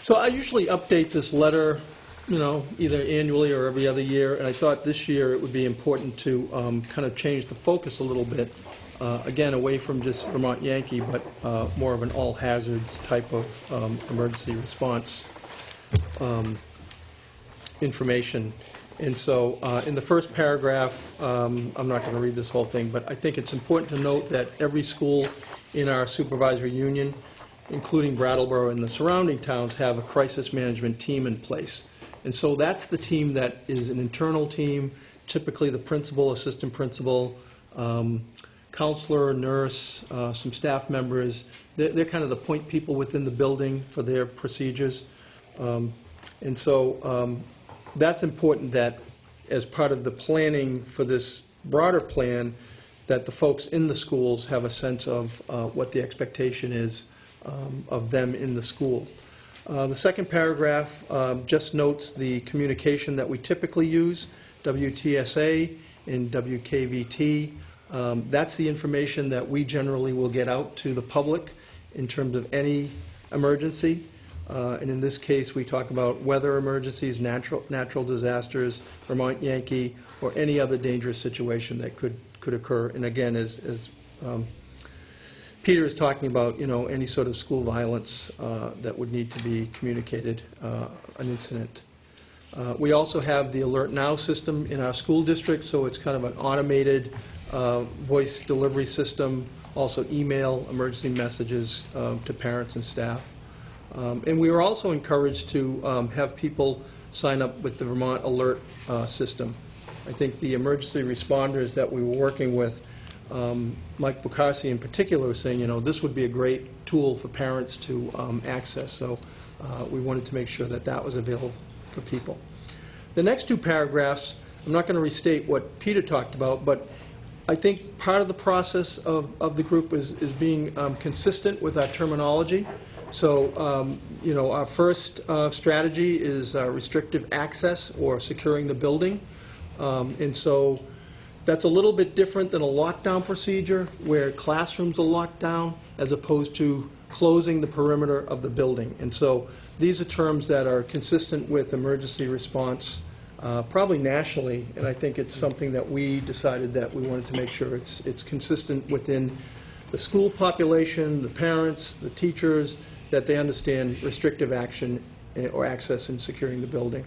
So I usually update this letter, either annually or every other year, and I thought this year it would be important to kind of change the focus a little bit, again, away from just Vermont Yankee, but more of an all-hazards type of emergency response information. And so in the first paragraph, I'm not going to read this whole thing, but I think it's important to note that every school in our supervisory union, including Brattleboro and the surrounding towns, have a crisis management team in place. And so that's the team that is an internal team, typically the principal, assistant principal, counselor, nurse, some staff members. They're kind of the point people within the building for their procedures. And so that's important that as part of the planning for this broader plan, that the folks in the schools have a sense of what the expectation is of them in the school. The second paragraph just notes the communication that we typically use, WTSA and WKVT. That's the information that we generally will get out to the public in terms of any emergency. And in this case, we talk about weather emergencies, natural disasters, Vermont Yankee, or any other dangerous situation that could occur. And again, as Peter is talking about, any sort of school violence that would need to be communicated, an incident. We also have the Alert Now system in our school district, so it's kind of an automated voice delivery system, also email emergency messages to parents and staff. And we were also encouraged to have people sign up with the Vermont Alert system. I think the emergency responders that we were working with, Mike Bucasi in particular, was saying, this would be a great tool for parents to access. So we wanted to make sure that that was available for people. The next two paragraphs, I'm not going to restate what Peter talked about, but I think part of the process of the group is being consistent with our terminology. So, our first strategy is restrictive access or securing the building. And so that's a little bit different than a lockdown procedure where classrooms are locked down as opposed to closing the perimeter of the building. And so these are terms that are consistent with emergency response, probably nationally, and I think it's something that we decided that we wanted to make sure it's consistent within the school population, the parents, the teachers, that they understand restrictive action or access in securing the building.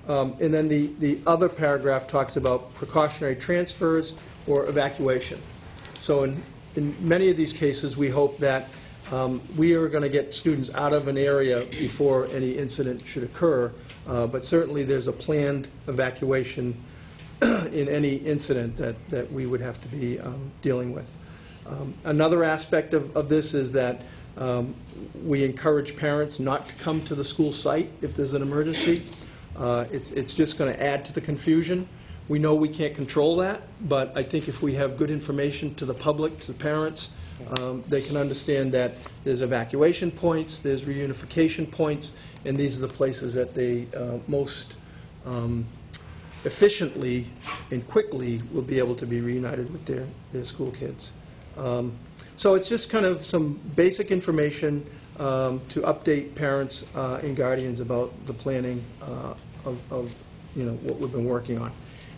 And then the other paragraph talks about precautionary transfers or evacuation. So in many of these cases, we hope that we are going to get students out of an area before any incident should occur, but certainly there's a planned evacuation in any incident that we would have to be dealing with. Another aspect of this is that we encourage parents not to come to the school site if there's an emergency. It's just going to add to the confusion. We know we can't control that, but I think if we have good information to the public, to the parents, they can understand that there's evacuation points, there's reunification points, and these are the places that they most efficiently and quickly will be able to be reunited with their school kids. So it's just kind of some basic information to update parents and guardians about the planning of what we've been working on.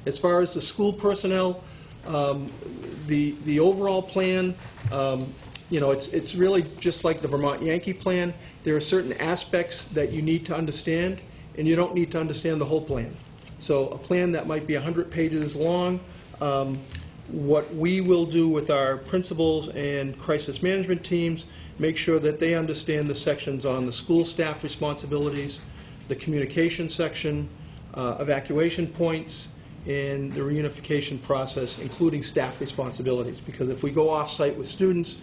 As far as the school personnel, the overall plan, it's really just like the Vermont Yankee plan. There are certain aspects that you need to understand, and you don't need to understand the whole plan. So a plan that might be 100 pages long, what we will do with our principals and crisis management teams, make sure that they understand the sections on the school staff responsibilities, the communication section, evacuation points, and the reunification process, including staff responsibilities. Because if we go off-site with students,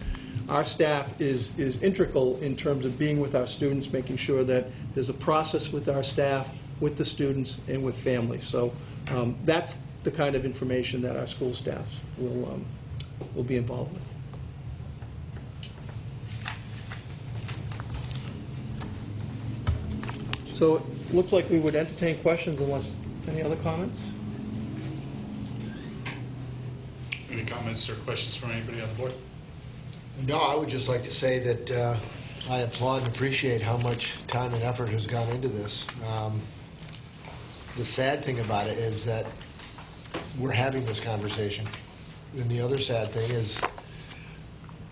our staff is integral in terms of being with our students, making sure that there's a process with our staff, with the students, and with families. So that's the kind of information that our school staff will be involved with. So it looks like we would entertain questions unless any other comments? Any comments or questions from anybody on the board? No, I would just like to say that I applaud and appreciate how much time and effort has gone into this. The sad thing about it is that we're having this conversation. And the other sad thing is,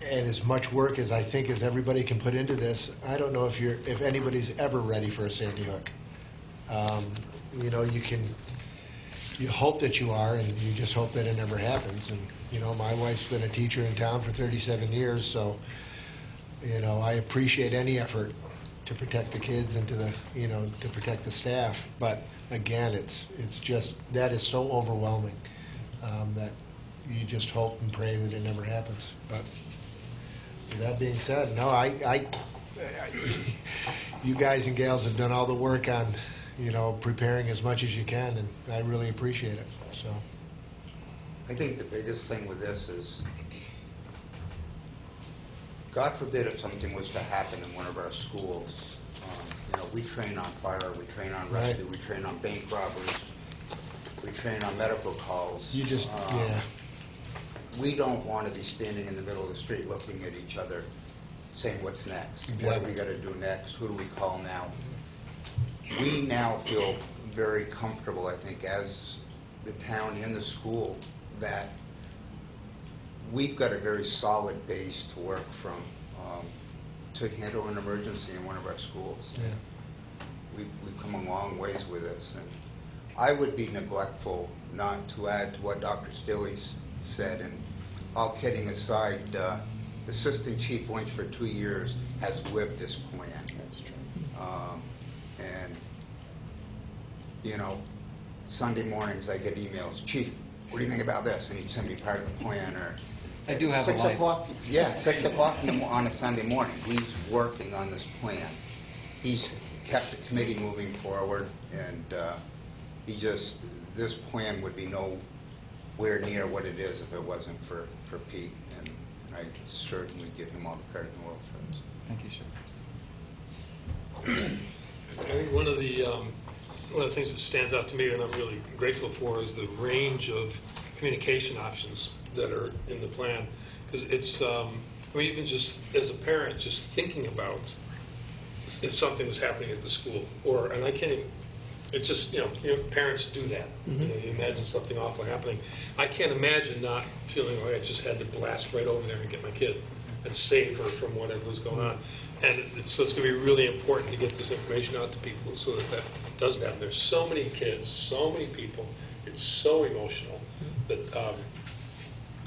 and as much work as I think as everybody can put into this, I don't know if anybody's ever ready for a Sandy Hook. you hope that you are, and you just hope that it never happens. And, you know, my wife's been a teacher in town for 37 years, so, you know, I appreciate any effort to protect the kids and to the, you know, to protect the staff. But again, it's just, that is so overwhelming, that you just hope and pray that it never happens. But with that being said, no, you guys and gals have done all the work on, you know, preparing as much as you can, and I really appreciate it, so. I think the biggest thing with this is, God forbid if something was to happen in one of our schools. You know, we train on fire, we train on rescue, we train on bank robberies, we train on medical calls. You just, yeah. We don't want to be standing in the middle of the street looking at each other saying, what's next? Exactly. What are we got to do next? Who do we call now? We now feel very comfortable, I think, as the town and the school, that we've got a very solid base to work from to handle an emergency in one of our schools. Yeah. We've come a long ways with this, and I would be neglectful not to add to what Dr. Stilly said, and all kidding aside, Assistant Chief Lynch for 2 years has lived this plan. That's true. And, you know, Sunday mornings I get emails, Chief, what do you think about this? And he'd send me part of the plan, or I do have a 6 life. o'clock, yeah, 6 o'clock on a Sunday morning. He's working on this plan. He's kept the committee moving forward, and this plan would be nowhere near what it is if it wasn't for Pete, and I certainly give him all the credit in the world for this. Thank you, sir. I think one of the things that stands out to me and I'm really grateful for is the range of communication options that are in the plan. Because it's, I mean, even just as a parent, just thinking about if something was happening at the school, and I can't even, it's just, you know, parents do that. You know, you imagine something awful happening. I can't imagine not feeling like I just had to blast right over there and get my kid and save her from whatever was going on. And so it's going to be really important to get this information out to people so that doesn't happen. There's so many kids, so many people. It's so emotional that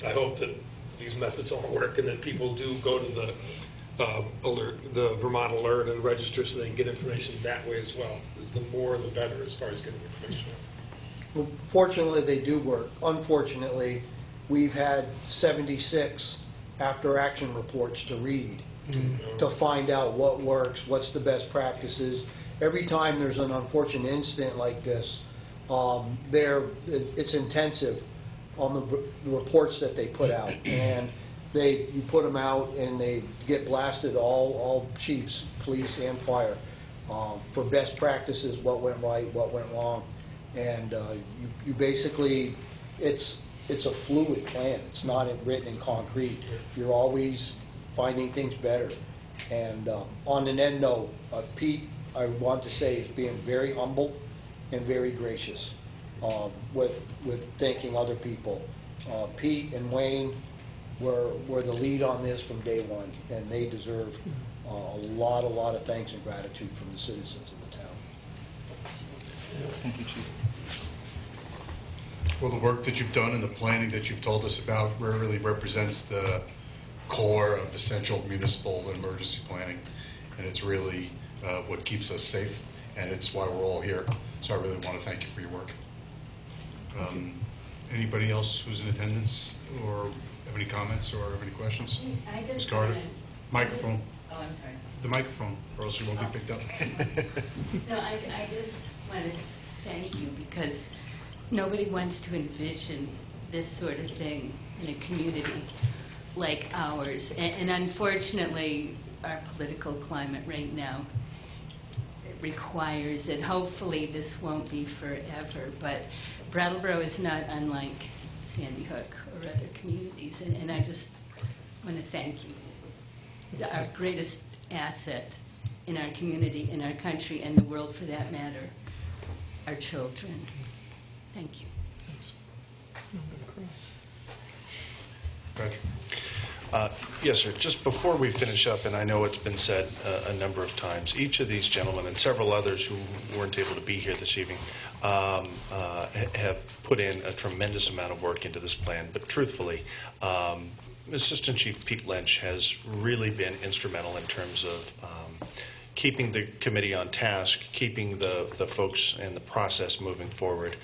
I hope that these methods all work and that people do go to the the Vermont Alert and register so they can get information that way as well. The more the better as far as getting information out. Well, fortunately, they do work. Unfortunately, we've had 76 after-action reports to read to find out what works, what's the best practices. Every time there's an unfortunate incident like this, it's intensive on the reports that they put out, and you put them out and they get blasted, all chiefs, police and fire, for best practices, what went right, what went wrong, and you basically, it's a fluid plan. It's not written in concrete. You're always finding things better. And on an end note, Pete, I want to say, is being very humble and very gracious with thanking other people. Pete and Wayne were the lead on this from day one, and they deserve a lot of thanks and gratitude from the citizens of the town. Thank you, Chief. Well, the work that you've done and the planning that you've told us about really represents the core of essential municipal emergency planning, and it's really what keeps us safe, and it's why we're all here. So I really want to thank you for your work. Anybody else who's in attendance or have any comments or have any questions? I Ms. just Carter? wanna- Microphone. Oh, I'm sorry. The microphone, or else you won't be picked up. No, I just want to thank you because nobody wants to envision this sort of thing in a community like ours. And unfortunately, our political climate right now requires it. Hopefully this won't be forever, but Brattleboro is not unlike Sandy Hook or other communities, and I just want to thank you. Our greatest asset in our community, in our country, and the world for that matter, are children. Thank you. Patrick? Yes, sir. Just before we finish up, and I know it's been said a number of times, each of these gentlemen and several others who weren't able to be here this evening have put in a tremendous amount of work into this plan. But truthfully, Assistant Chief Pete Lynch has really been instrumental in terms of keeping the committee on task, keeping the folks and the process moving forward.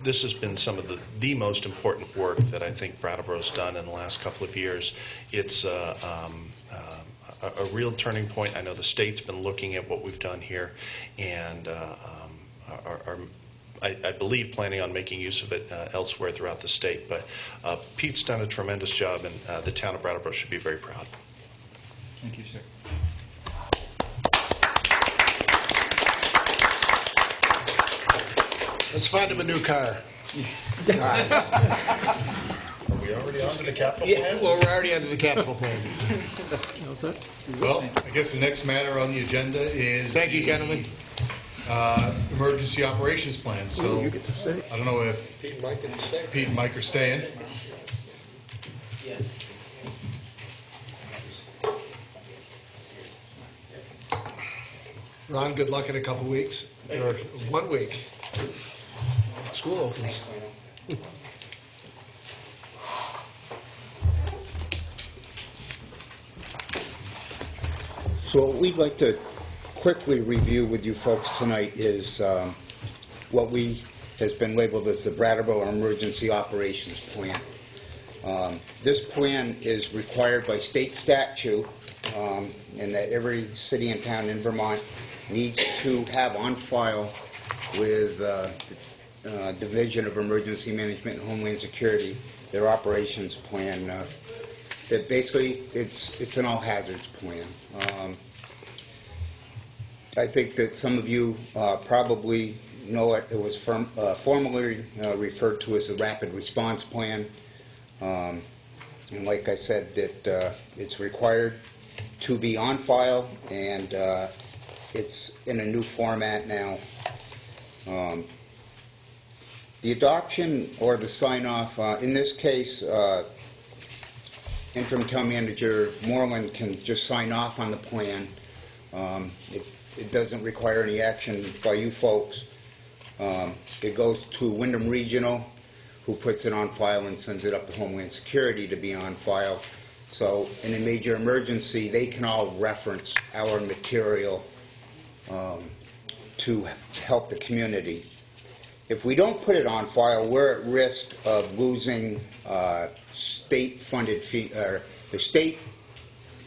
This has been some of the most important work that I think Brattleboro's done in the last couple of years. It's a real turning point. I know the state's been looking at what we've done here and I believe planning on making use of it elsewhere throughout the state. But Pete's done a tremendous job, and the town of Brattleboro should be very proud. Thank you, sir. Let's find him a new car. Are we already on to the capital Yeah, well, we're already under the capital plan. How's that? Well, I guess the next matter on the agenda is... Thank you, gentlemen. Emergency operations plan. So You get to stay. I don't know if Pete and Mike can stay. Pete and Mike are staying. Ron, good luck in a couple weeks, or 1 week. School opens. So what we'd like to quickly review with you folks tonight is what has been labeled as the Brattleboro Emergency Operations Plan. This plan is required by state statute, and that every city and town in Vermont needs to have on file with the Division of Emergency Management and Homeland Security their operations plan. That basically it's an all hazards plan. I think that some of you probably know it. It was formally referred to as the Rapid Response Plan. And like I said, that it's required to be on file, and it's in a new format now. The adoption or the sign-off, in this case, Interim Town Manager Moreland can just sign off on the plan. It doesn't require any action by you folks. It goes to Wyndham Regional, who puts it on file and sends it up to Homeland Security to be on file. So in a major emergency, they can all reference our material to help the community. If we don't put it on file, we're at risk of losing state-funded fee, or the state,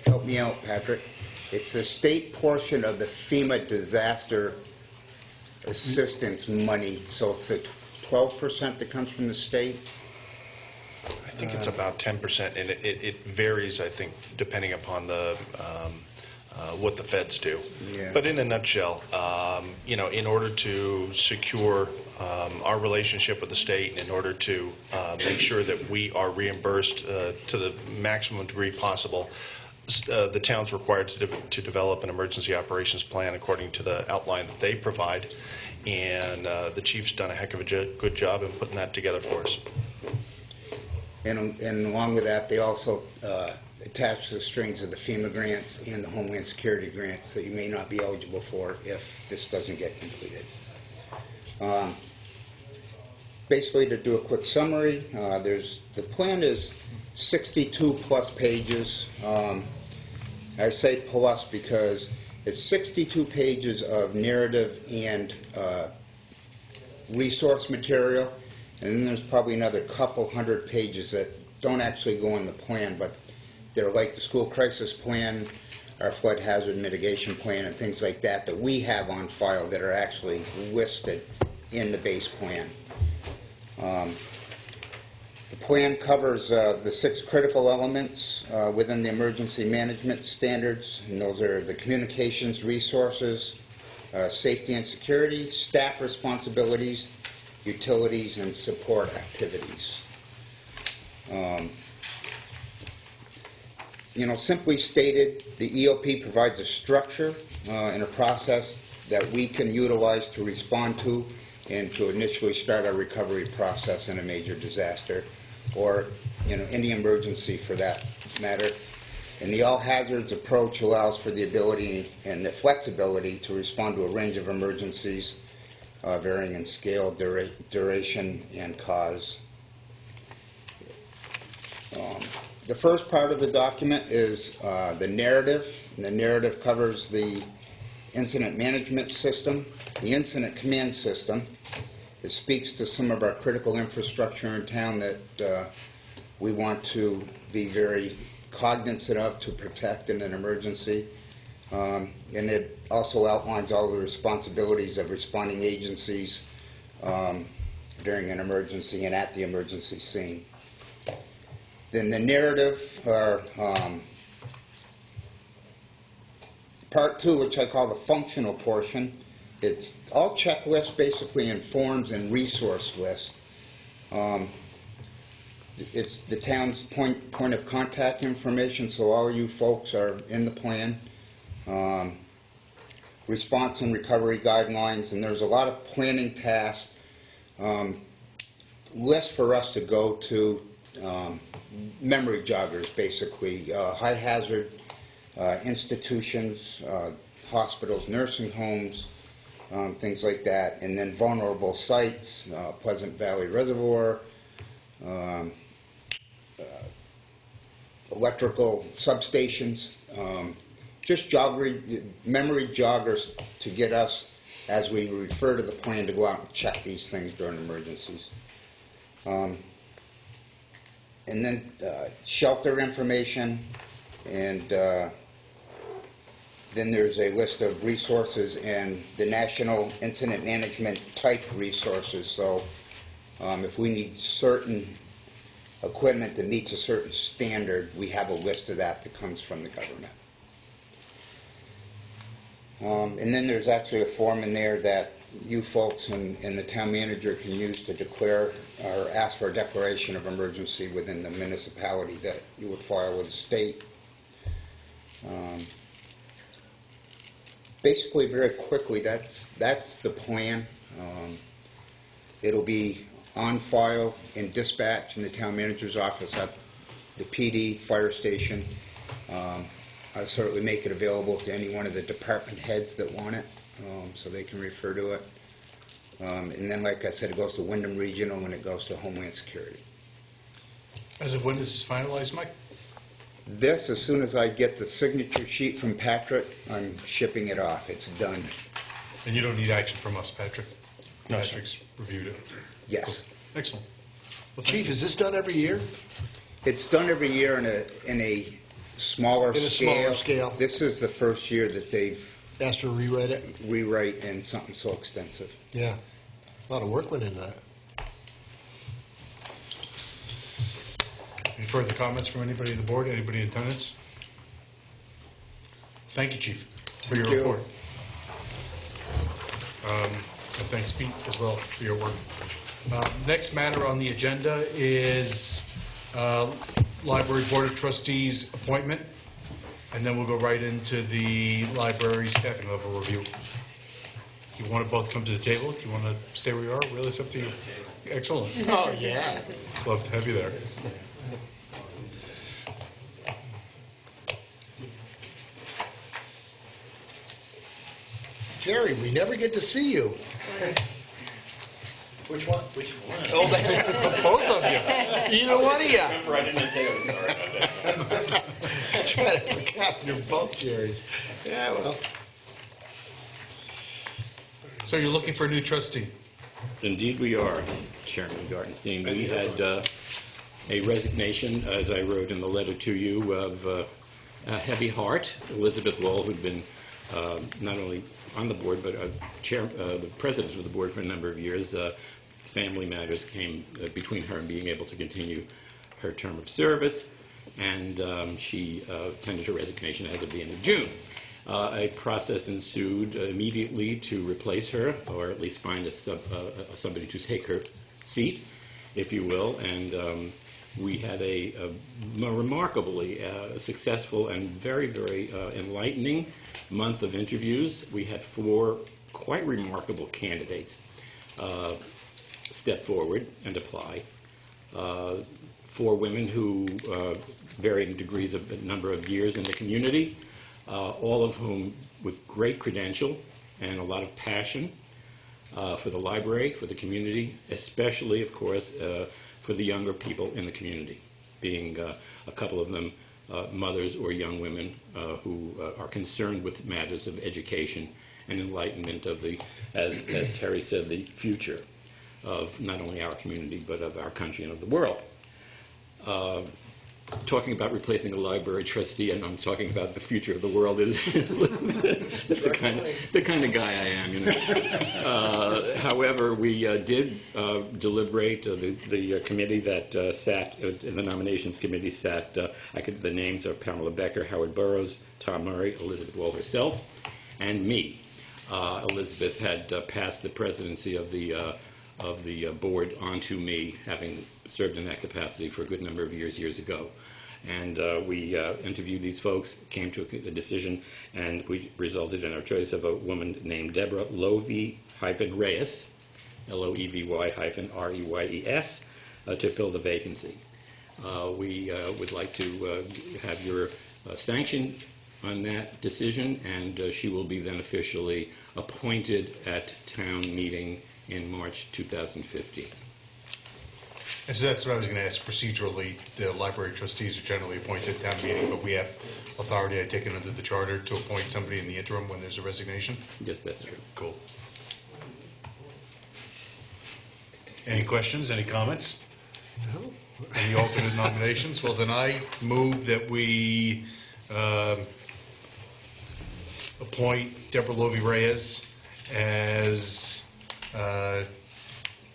help me out, Patrick, it's the state portion of the FEMA disaster assistance money, so it's the 12% that comes from the state? I think it's about 10%, and it varies, I think, depending upon the what the feds do. Yeah. But in a nutshell, you know, in order to secure our relationship with the state, and in order to make sure that we are reimbursed to the maximum degree possible, the town's required to develop an emergency operations plan according to the outline that they provide, and the chief's done a heck of a good job in putting that together for us. And along with that, they also attach the strings of the FEMA grants and the Homeland Security grants that you may not be eligible for if this doesn't get completed. Basically, to do a quick summary, the plan is 62 plus pages. I say plus because it's 62 pages of narrative and resource material, and then there's probably another couple hundred pages that don't actually go in the plan, but they're like the school crisis plan, our flood hazard mitigation plan, and things like that that we have on file that are actually listed in the base plan. The plan covers the 6 critical elements within the emergency management standards, and those are the communications resources, safety and security, staff responsibilities, utilities, and support activities. You know, simply stated, the EOP provides a structure and a process that we can utilize to respond to and to initially start our recovery process in a major disaster. or any emergency for that matter. And the all hazards approach allows for the ability and the flexibility to respond to a range of emergencies varying in scale, duration, and cause. The first part of the document is the narrative. And the narrative covers the incident management system, the incident command system. It speaks to some of our critical infrastructure in town that we want to be very cognizant of to protect in an emergency. And it also outlines all the responsibilities of responding agencies during an emergency and at the emergency scene. Then the narrative, or part two, which I call the functional portion, it's all checklists basically in forms and resource lists. It's the town's point of contact information, so all you folks are in the plan. Response and recovery guidelines, and there's a lot of planning tasks, lists for us to go to, memory joggers basically, high hazard institutions, hospitals, nursing homes, things like that, and then vulnerable sites, Pleasant Valley Reservoir, electrical substations, just memory joggers to get us, as we refer to the plan, to go out and check these things during emergencies. And then shelter information, and then there's a list of resources and the National Incident Management type resources. So if we need certain equipment that meets a certain standard, we have a list of that comes from the government. And then there's actually a form in there that you folks and the town manager can use to declare or ask for a declaration of emergency within the municipality that you would file with the state. Basically, very quickly, that's the plan. It'll be on file in dispatch in the town manager's office at the PD, fire station. I'll certainly make it available to any one of the department heads that want it, so they can refer to it. And then, like I said, it goes to Wyndham Regional and it goes to Homeland Security. As of when this is finalized, Mike? This, as soon as I get the signature sheet from Patrick, I'm shipping it off. It's done. And you don't need action from us, Patrick? No, sir. Patrick's reviewed it. Yes. Excellent. Well, Chief, is this done every year? It's done every year in a smaller scale. This is the first year that they've Asked to rewrite it? rewrite in something so extensive. Yeah. A lot of work went into that. Any further comments from anybody on the board, anybody in attendance? Thank you, Chief, for your Thank you. report. And thanks, Pete, as well, for your work. Next matter on the agenda is Library Board of Trustees appointment, and then we'll go right into the library staffing level review. You want to both come to the table? Do you want to stay where you are? Really, it's up to you. Excellent. Oh, yeah. Love to have you there. Jerry, we never get to see you. Which one? Which one? Oh, that's both of you. Either one of you. Remember, I didn't say I was sorry about that. I tried to forget you're both Jerrys. Yeah, well. So you're looking for a new trustee? Indeed we are, Chairman Gartenstein. We had a resignation, as I wrote in the letter to you, of a heavy heart. Elizabeth Wall, who'd been not only on the board, but the president of the board for a number of years. Family matters came between her and being able to continue her term of service, and she tendered her resignation as of the end of June. A process ensued immediately to replace her, or at least find somebody to take her seat, if you will, and we had a remarkably successful and very, very enlightening month of interviews. We had 4 quite remarkable candidates step forward and apply. 4 women who varying degrees of the number of years in the community, all of whom with great credential and a lot of passion for the library, for the community, especially, of course, for the younger people in the community, being a couple of them mothers or young women who are concerned with matters of education and enlightenment of the, as Terry said, the future of not only our community, but of our country and of the world. Talking about replacing a library trustee, and I'm talking about the future of the world, is that's the kind of guy I am, you know. However, we did deliberate. The committee that sat, the nominations committee sat. The names are Pamela Becker, Howard Burrows, Tom Murray, Elizabeth Wall herself, and me. Elizabeth had passed the presidency of the board onto me, having served in that capacity for a good number of years ago. And we interviewed these folks, came to a decision, and we resulted in our choice of a woman named Deborah Loevy-Reyes, Loevy-Reyes, to fill the vacancy. We would like to have your sanction on that decision, and she will be then officially appointed at town meeting in March 2015. And so that's what I was going to ask. Procedurally, the library trustees are generally appointed at town meeting, but we have authority, I take it, under the charter to appoint somebody in the interim when there's a resignation? Yes, that's true. Cool. Any questions, any comments? No. Any alternate nominations? Well, then I move that we appoint Deborah Loevy-Reyes as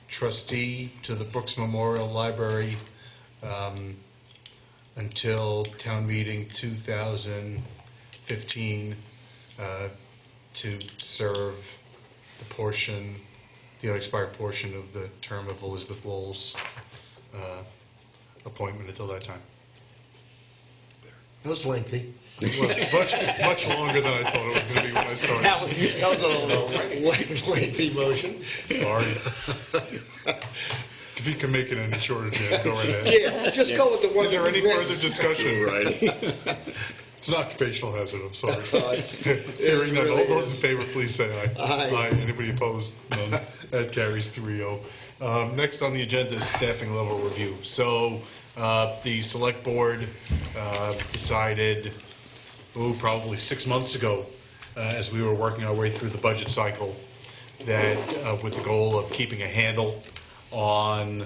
trustee to the Brooks Memorial Library until town meeting 2015 to serve the unexpired portion of the term of Elizabeth Wall's appointment until that time. That was lengthy. It was much longer than I thought it was going to be when I started. That was a little lengthy motion. Sorry. If you can make it any shorter, Dan, go right ahead. Yeah, just go with the one. Is there any further discussion? Right. It's an occupational hazard, I'm sorry. Hearing none, all those in favor, please say aye. Aye. Anybody opposed? None. That carries 3-0. Next on the agenda is staffing level review. So the select board decided, probably 6 months ago, as we were working our way through the budget cycle, that with the goal of keeping a handle on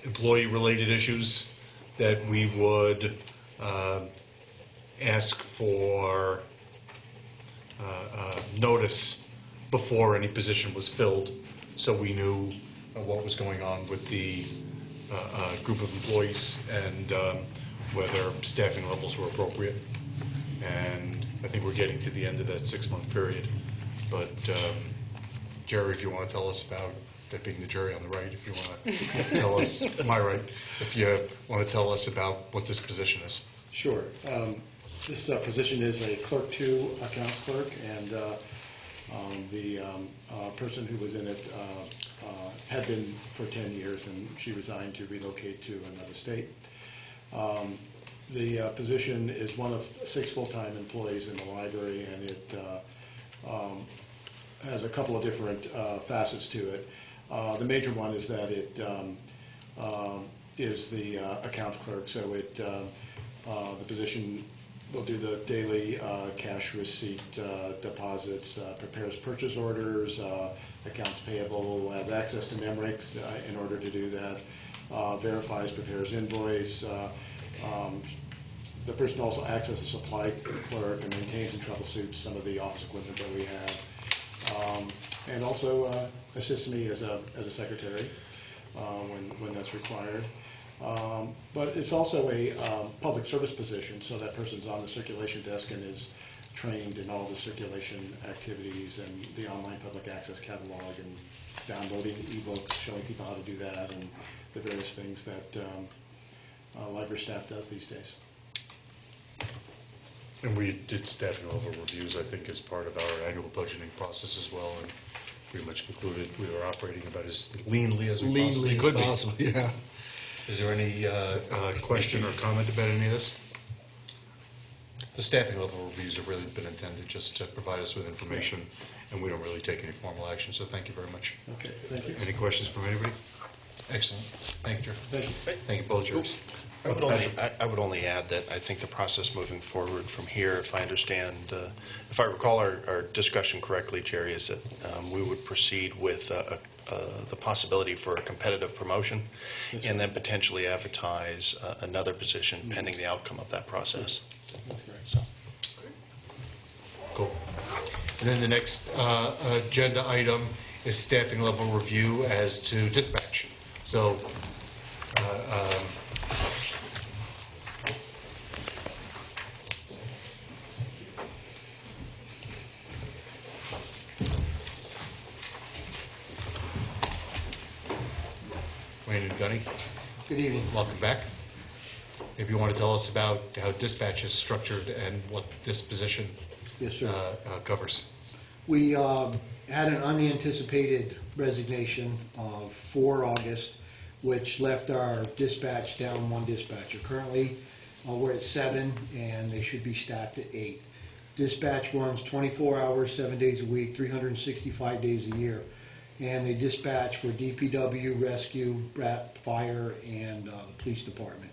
employee-related issues, that we would ask for notice before any position was filled, so we knew what was going on with the group of employees and whether staffing levels were appropriate. And I think we're getting to the end of that 6-month period. But Jerry, if you want to tell us about that, being the jury on the right, if you want to tell us, my right, if you want to tell us about what this position is. Sure. This position is a clerk 2 accounts clerk, and the person who was in it had been for 10 years, and she resigned to relocate to another state. The position is one of 6 full-time employees in the library, and it has a couple of different facets to it. The major one is that it is the accounts clerk, so the position will do the daily cash receipt deposits, prepares purchase orders, accounts payable, has access to Memorex in order to do that, verifies, prepares invoice. The person also acts as a supply clerk and maintains and troubleshoots some of the office equipment that we have, and also assists me as a secretary when that's required. But it's also a public service position, so that person's on the circulation desk and is trained in all the circulation activities and the online public access catalog and downloading e-books, showing people how to do that, and the various things that library staff does these days. And we did staffing level reviews, I think, as part of our annual budgeting process as well, and pretty much concluded we were operating about as leanly as we possibly could be. Yeah. Is there any question or comment about any of this? The staffing level reviews have really been intended just to provide us with information, and we don't really take any formal action, so thank you very much. Okay, thank you. Any questions from anybody? Excellent. Thank you, Jeff. Thank you. Thank you, both Jerrys. I would only add that I think the process moving forward from here, if I understand, if I recall our discussion correctly, Jerry, is that we would proceed with the possibility for a competitive promotion and then potentially advertise another position pending the outcome of that process. That's correct. So. Cool. And then the next agenda item is staffing level review as to dispatch. So, Wayne and Gunny, Good evening. welcome back. If you want to tell us about how dispatch is structured and what this position Yes, sir. Covers. We had an unanticipated resignation for August, which left our dispatch down one dispatcher. Currently, we're at 7, and they should be staffed at 8. Dispatch runs 24 hours, 7 days a week, 365 days a year. And they dispatch for DPW, rescue, Brat, fire, and the police department.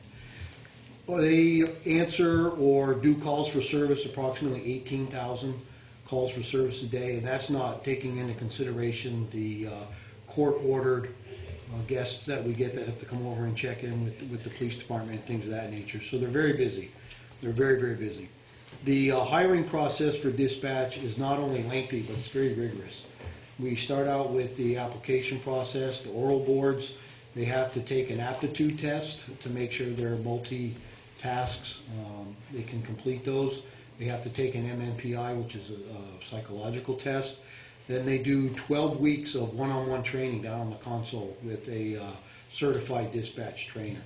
Well, they answer or do calls for service, approximately 18,000 calls for service a day, and that's not taking into consideration the court-ordered guests that we get that have to come over and check in with the police department and things of that nature. So they're very busy. They're very, very busy. The hiring process for dispatch is not only lengthy, but it's very rigorous. We start out with the application process, the oral boards. They have to take an aptitude test to make sure they're multi-tasks. They can complete those. They have to take an MNPI, which is a psychological test. Then they do 12 weeks of one-on-one training down on the console with a certified dispatch trainer.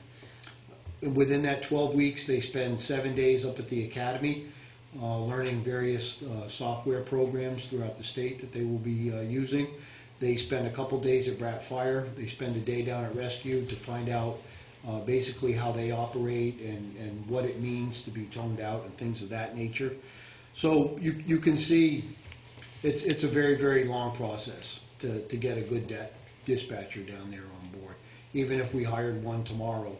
And within that 12 weeks, they spend 7 days up at the academy learning various software programs throughout the state that they will be using. They spend a couple days at Brat Fire. They spend a day down at Rescue to find out basically how they operate and what it means to be toned out and things of that nature. So you can see it's a very, very long process to get a good dispatcher down there on board. Even if we hired one tomorrow,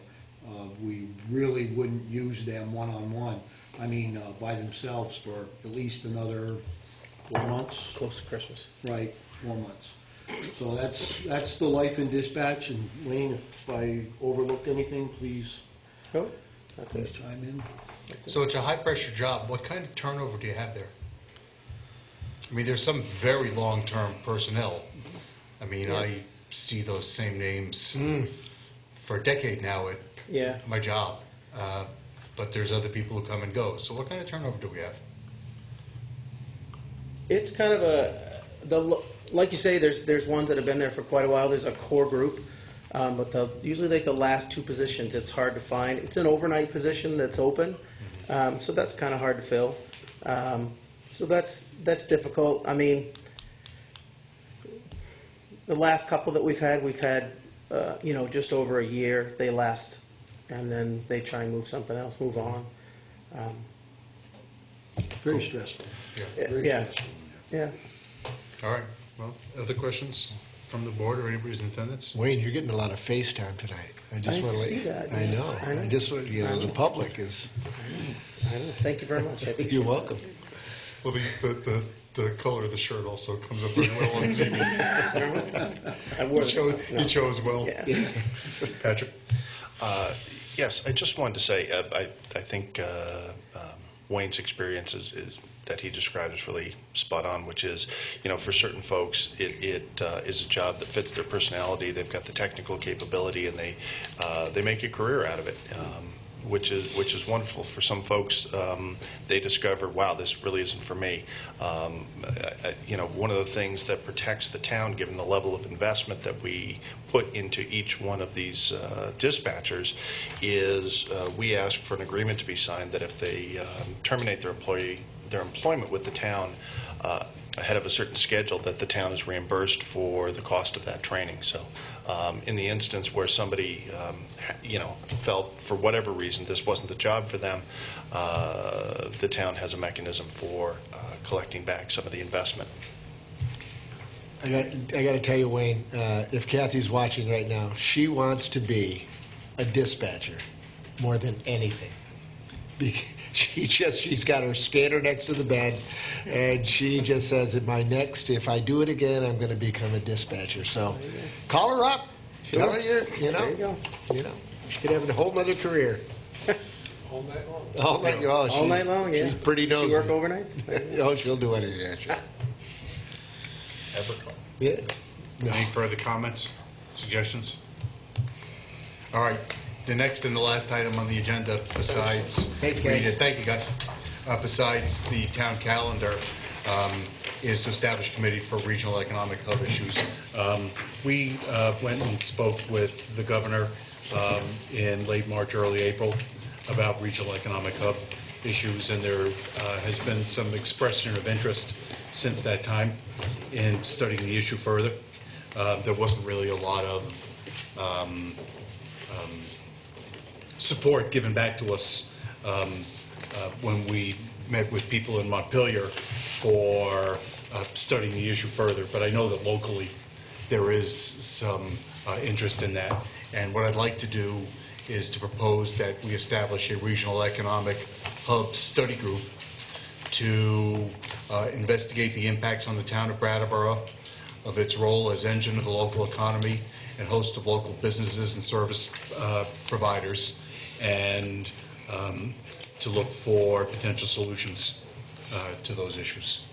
we really wouldn't use them one-on-one. I mean, by themselves for at least another 4 months. Close to Christmas. Right, 4 months. So that's the life in dispatch. And Wayne, if I overlooked anything, please, please chime in. So it's a high-pressure job. What kind of turnover do you have there? I mean, there's some very long-term personnel. I mean, I see those same names for a decade now at my job. But there's other people who come and go. So what kind of turnover do we have? It's kind of like you say, there's ones that have been there for quite a while. There's a core group, but usually like the last 2 positions, it's hard to find. It's an overnight position that's open, so that's kind of hard to fill. So that's difficult. I mean, the last couple that we've had, just over a year. They last, and then they try and move something else, move on. Very stressful. Yeah. All right. Well, other questions from the board or anybody's in attendance? Wayne, you're getting a lot of face time tonight. I just I want to see that, I yes, know. I know. I just want, the public is. I know. Thank you very much. I think You're welcome. Well, the color of the shirt also comes up very well on TV. I wore You chose well. Yeah. Patrick? Yes, I just wanted to say, I think Wayne's experience is that he described is really spot on, which is, for certain folks, it is a job that fits their personality. They've got the technical capability, and they make a career out of it, which is wonderful. For some folks, they discover, wow, this really isn't for me. One of the things that protects the town, given the level of investment that we put into each one of these dispatchers, is we ask for an agreement to be signed that if they terminate their employment with the town, ahead of a certain schedule, that the town is reimbursed for the cost of that training. So in the instance where somebody, felt for whatever reason this wasn't the job for them, the town has a mechanism for collecting back some of the investment. I got to tell you, Wayne, if Kathy's watching right now, she wants to be a dispatcher more than anything. She's got her scanner next to the bed, and she just says, if I do it again, I'm going to become a dispatcher. So call her up. Sure. Tell her There you go. she could have a whole other career. All night long. All night, All night long, yeah. She's pretty nosy. She work overnights? Oh, she'll do anything, yeah, sure. Ever call? Yeah. No. Any further comments, suggestions? All right, the next and the last item on the agenda, besides... Thanks, guys. Thank you, guys. Besides the town calendar, is to establish a committee for regional economic hub issues. We went and spoke with the governor in late March, early April about regional economic hub issues, and there has been some expression of interest since that time in studying the issue further. There wasn't really a lot of support given back to us when we met with people in Montpelier for studying the issue further, but I know that locally there is some interest in that. And what I'd like to do is to propose that we establish a regional economic hub study group to investigate the impacts on the town of Brattleboro of its role as engine of the local economy and host of local businesses and service providers, and to look for potential solutions to those issues.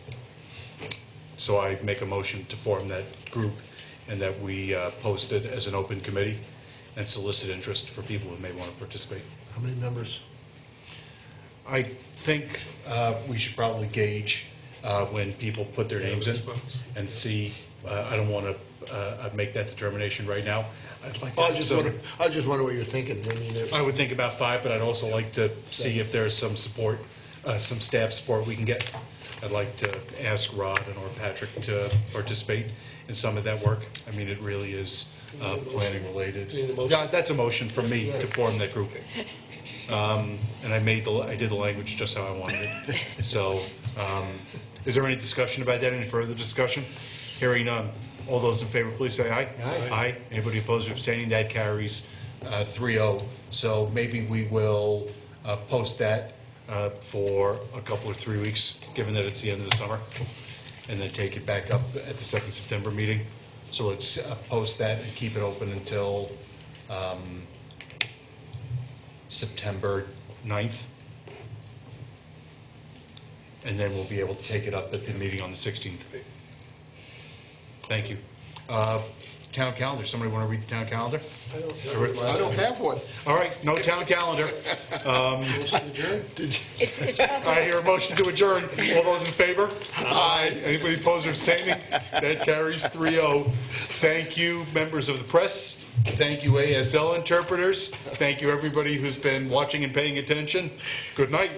So I make a motion to form that group and that we post it as an open committee and solicit interest for people who may want to participate. How many members? I think we should probably gauge when people put their names in and see. I don't want to make that determination right now. I'd like I just wonder what you're thinking. I mean, I would think about 5, but I'd also like to see if there's some support, some staff support we can get. I'd like to ask Rod and or Patrick to participate in some of that work. I mean, it really is planning related. Yeah, that's a motion from me to form that group. And I did the language just how I wanted it. So, is there any discussion about that? Any further discussion? Hearing none. All those in favor, please say aye. Aye. Aye. Anybody opposed or abstaining? That carries 3-0. So maybe we will post that for a couple or 3 weeks, given that it's the end of the summer, and then take it back up at the 2nd September meeting. So let's post that and keep it open until September 9th. And then we'll be able to take it up at the meeting on the 16th. Thank you. Town calendar. Somebody want to read the town calendar? I don't have one. All right, no town calendar. Motion adjourned? I hear a motion to adjourn. All those in favor? Aye. Anybody opposed or abstaining? That carries 3-0. Thank you, members of the press. Thank you, ASL interpreters. Thank you, everybody who's been watching and paying attention. Good night.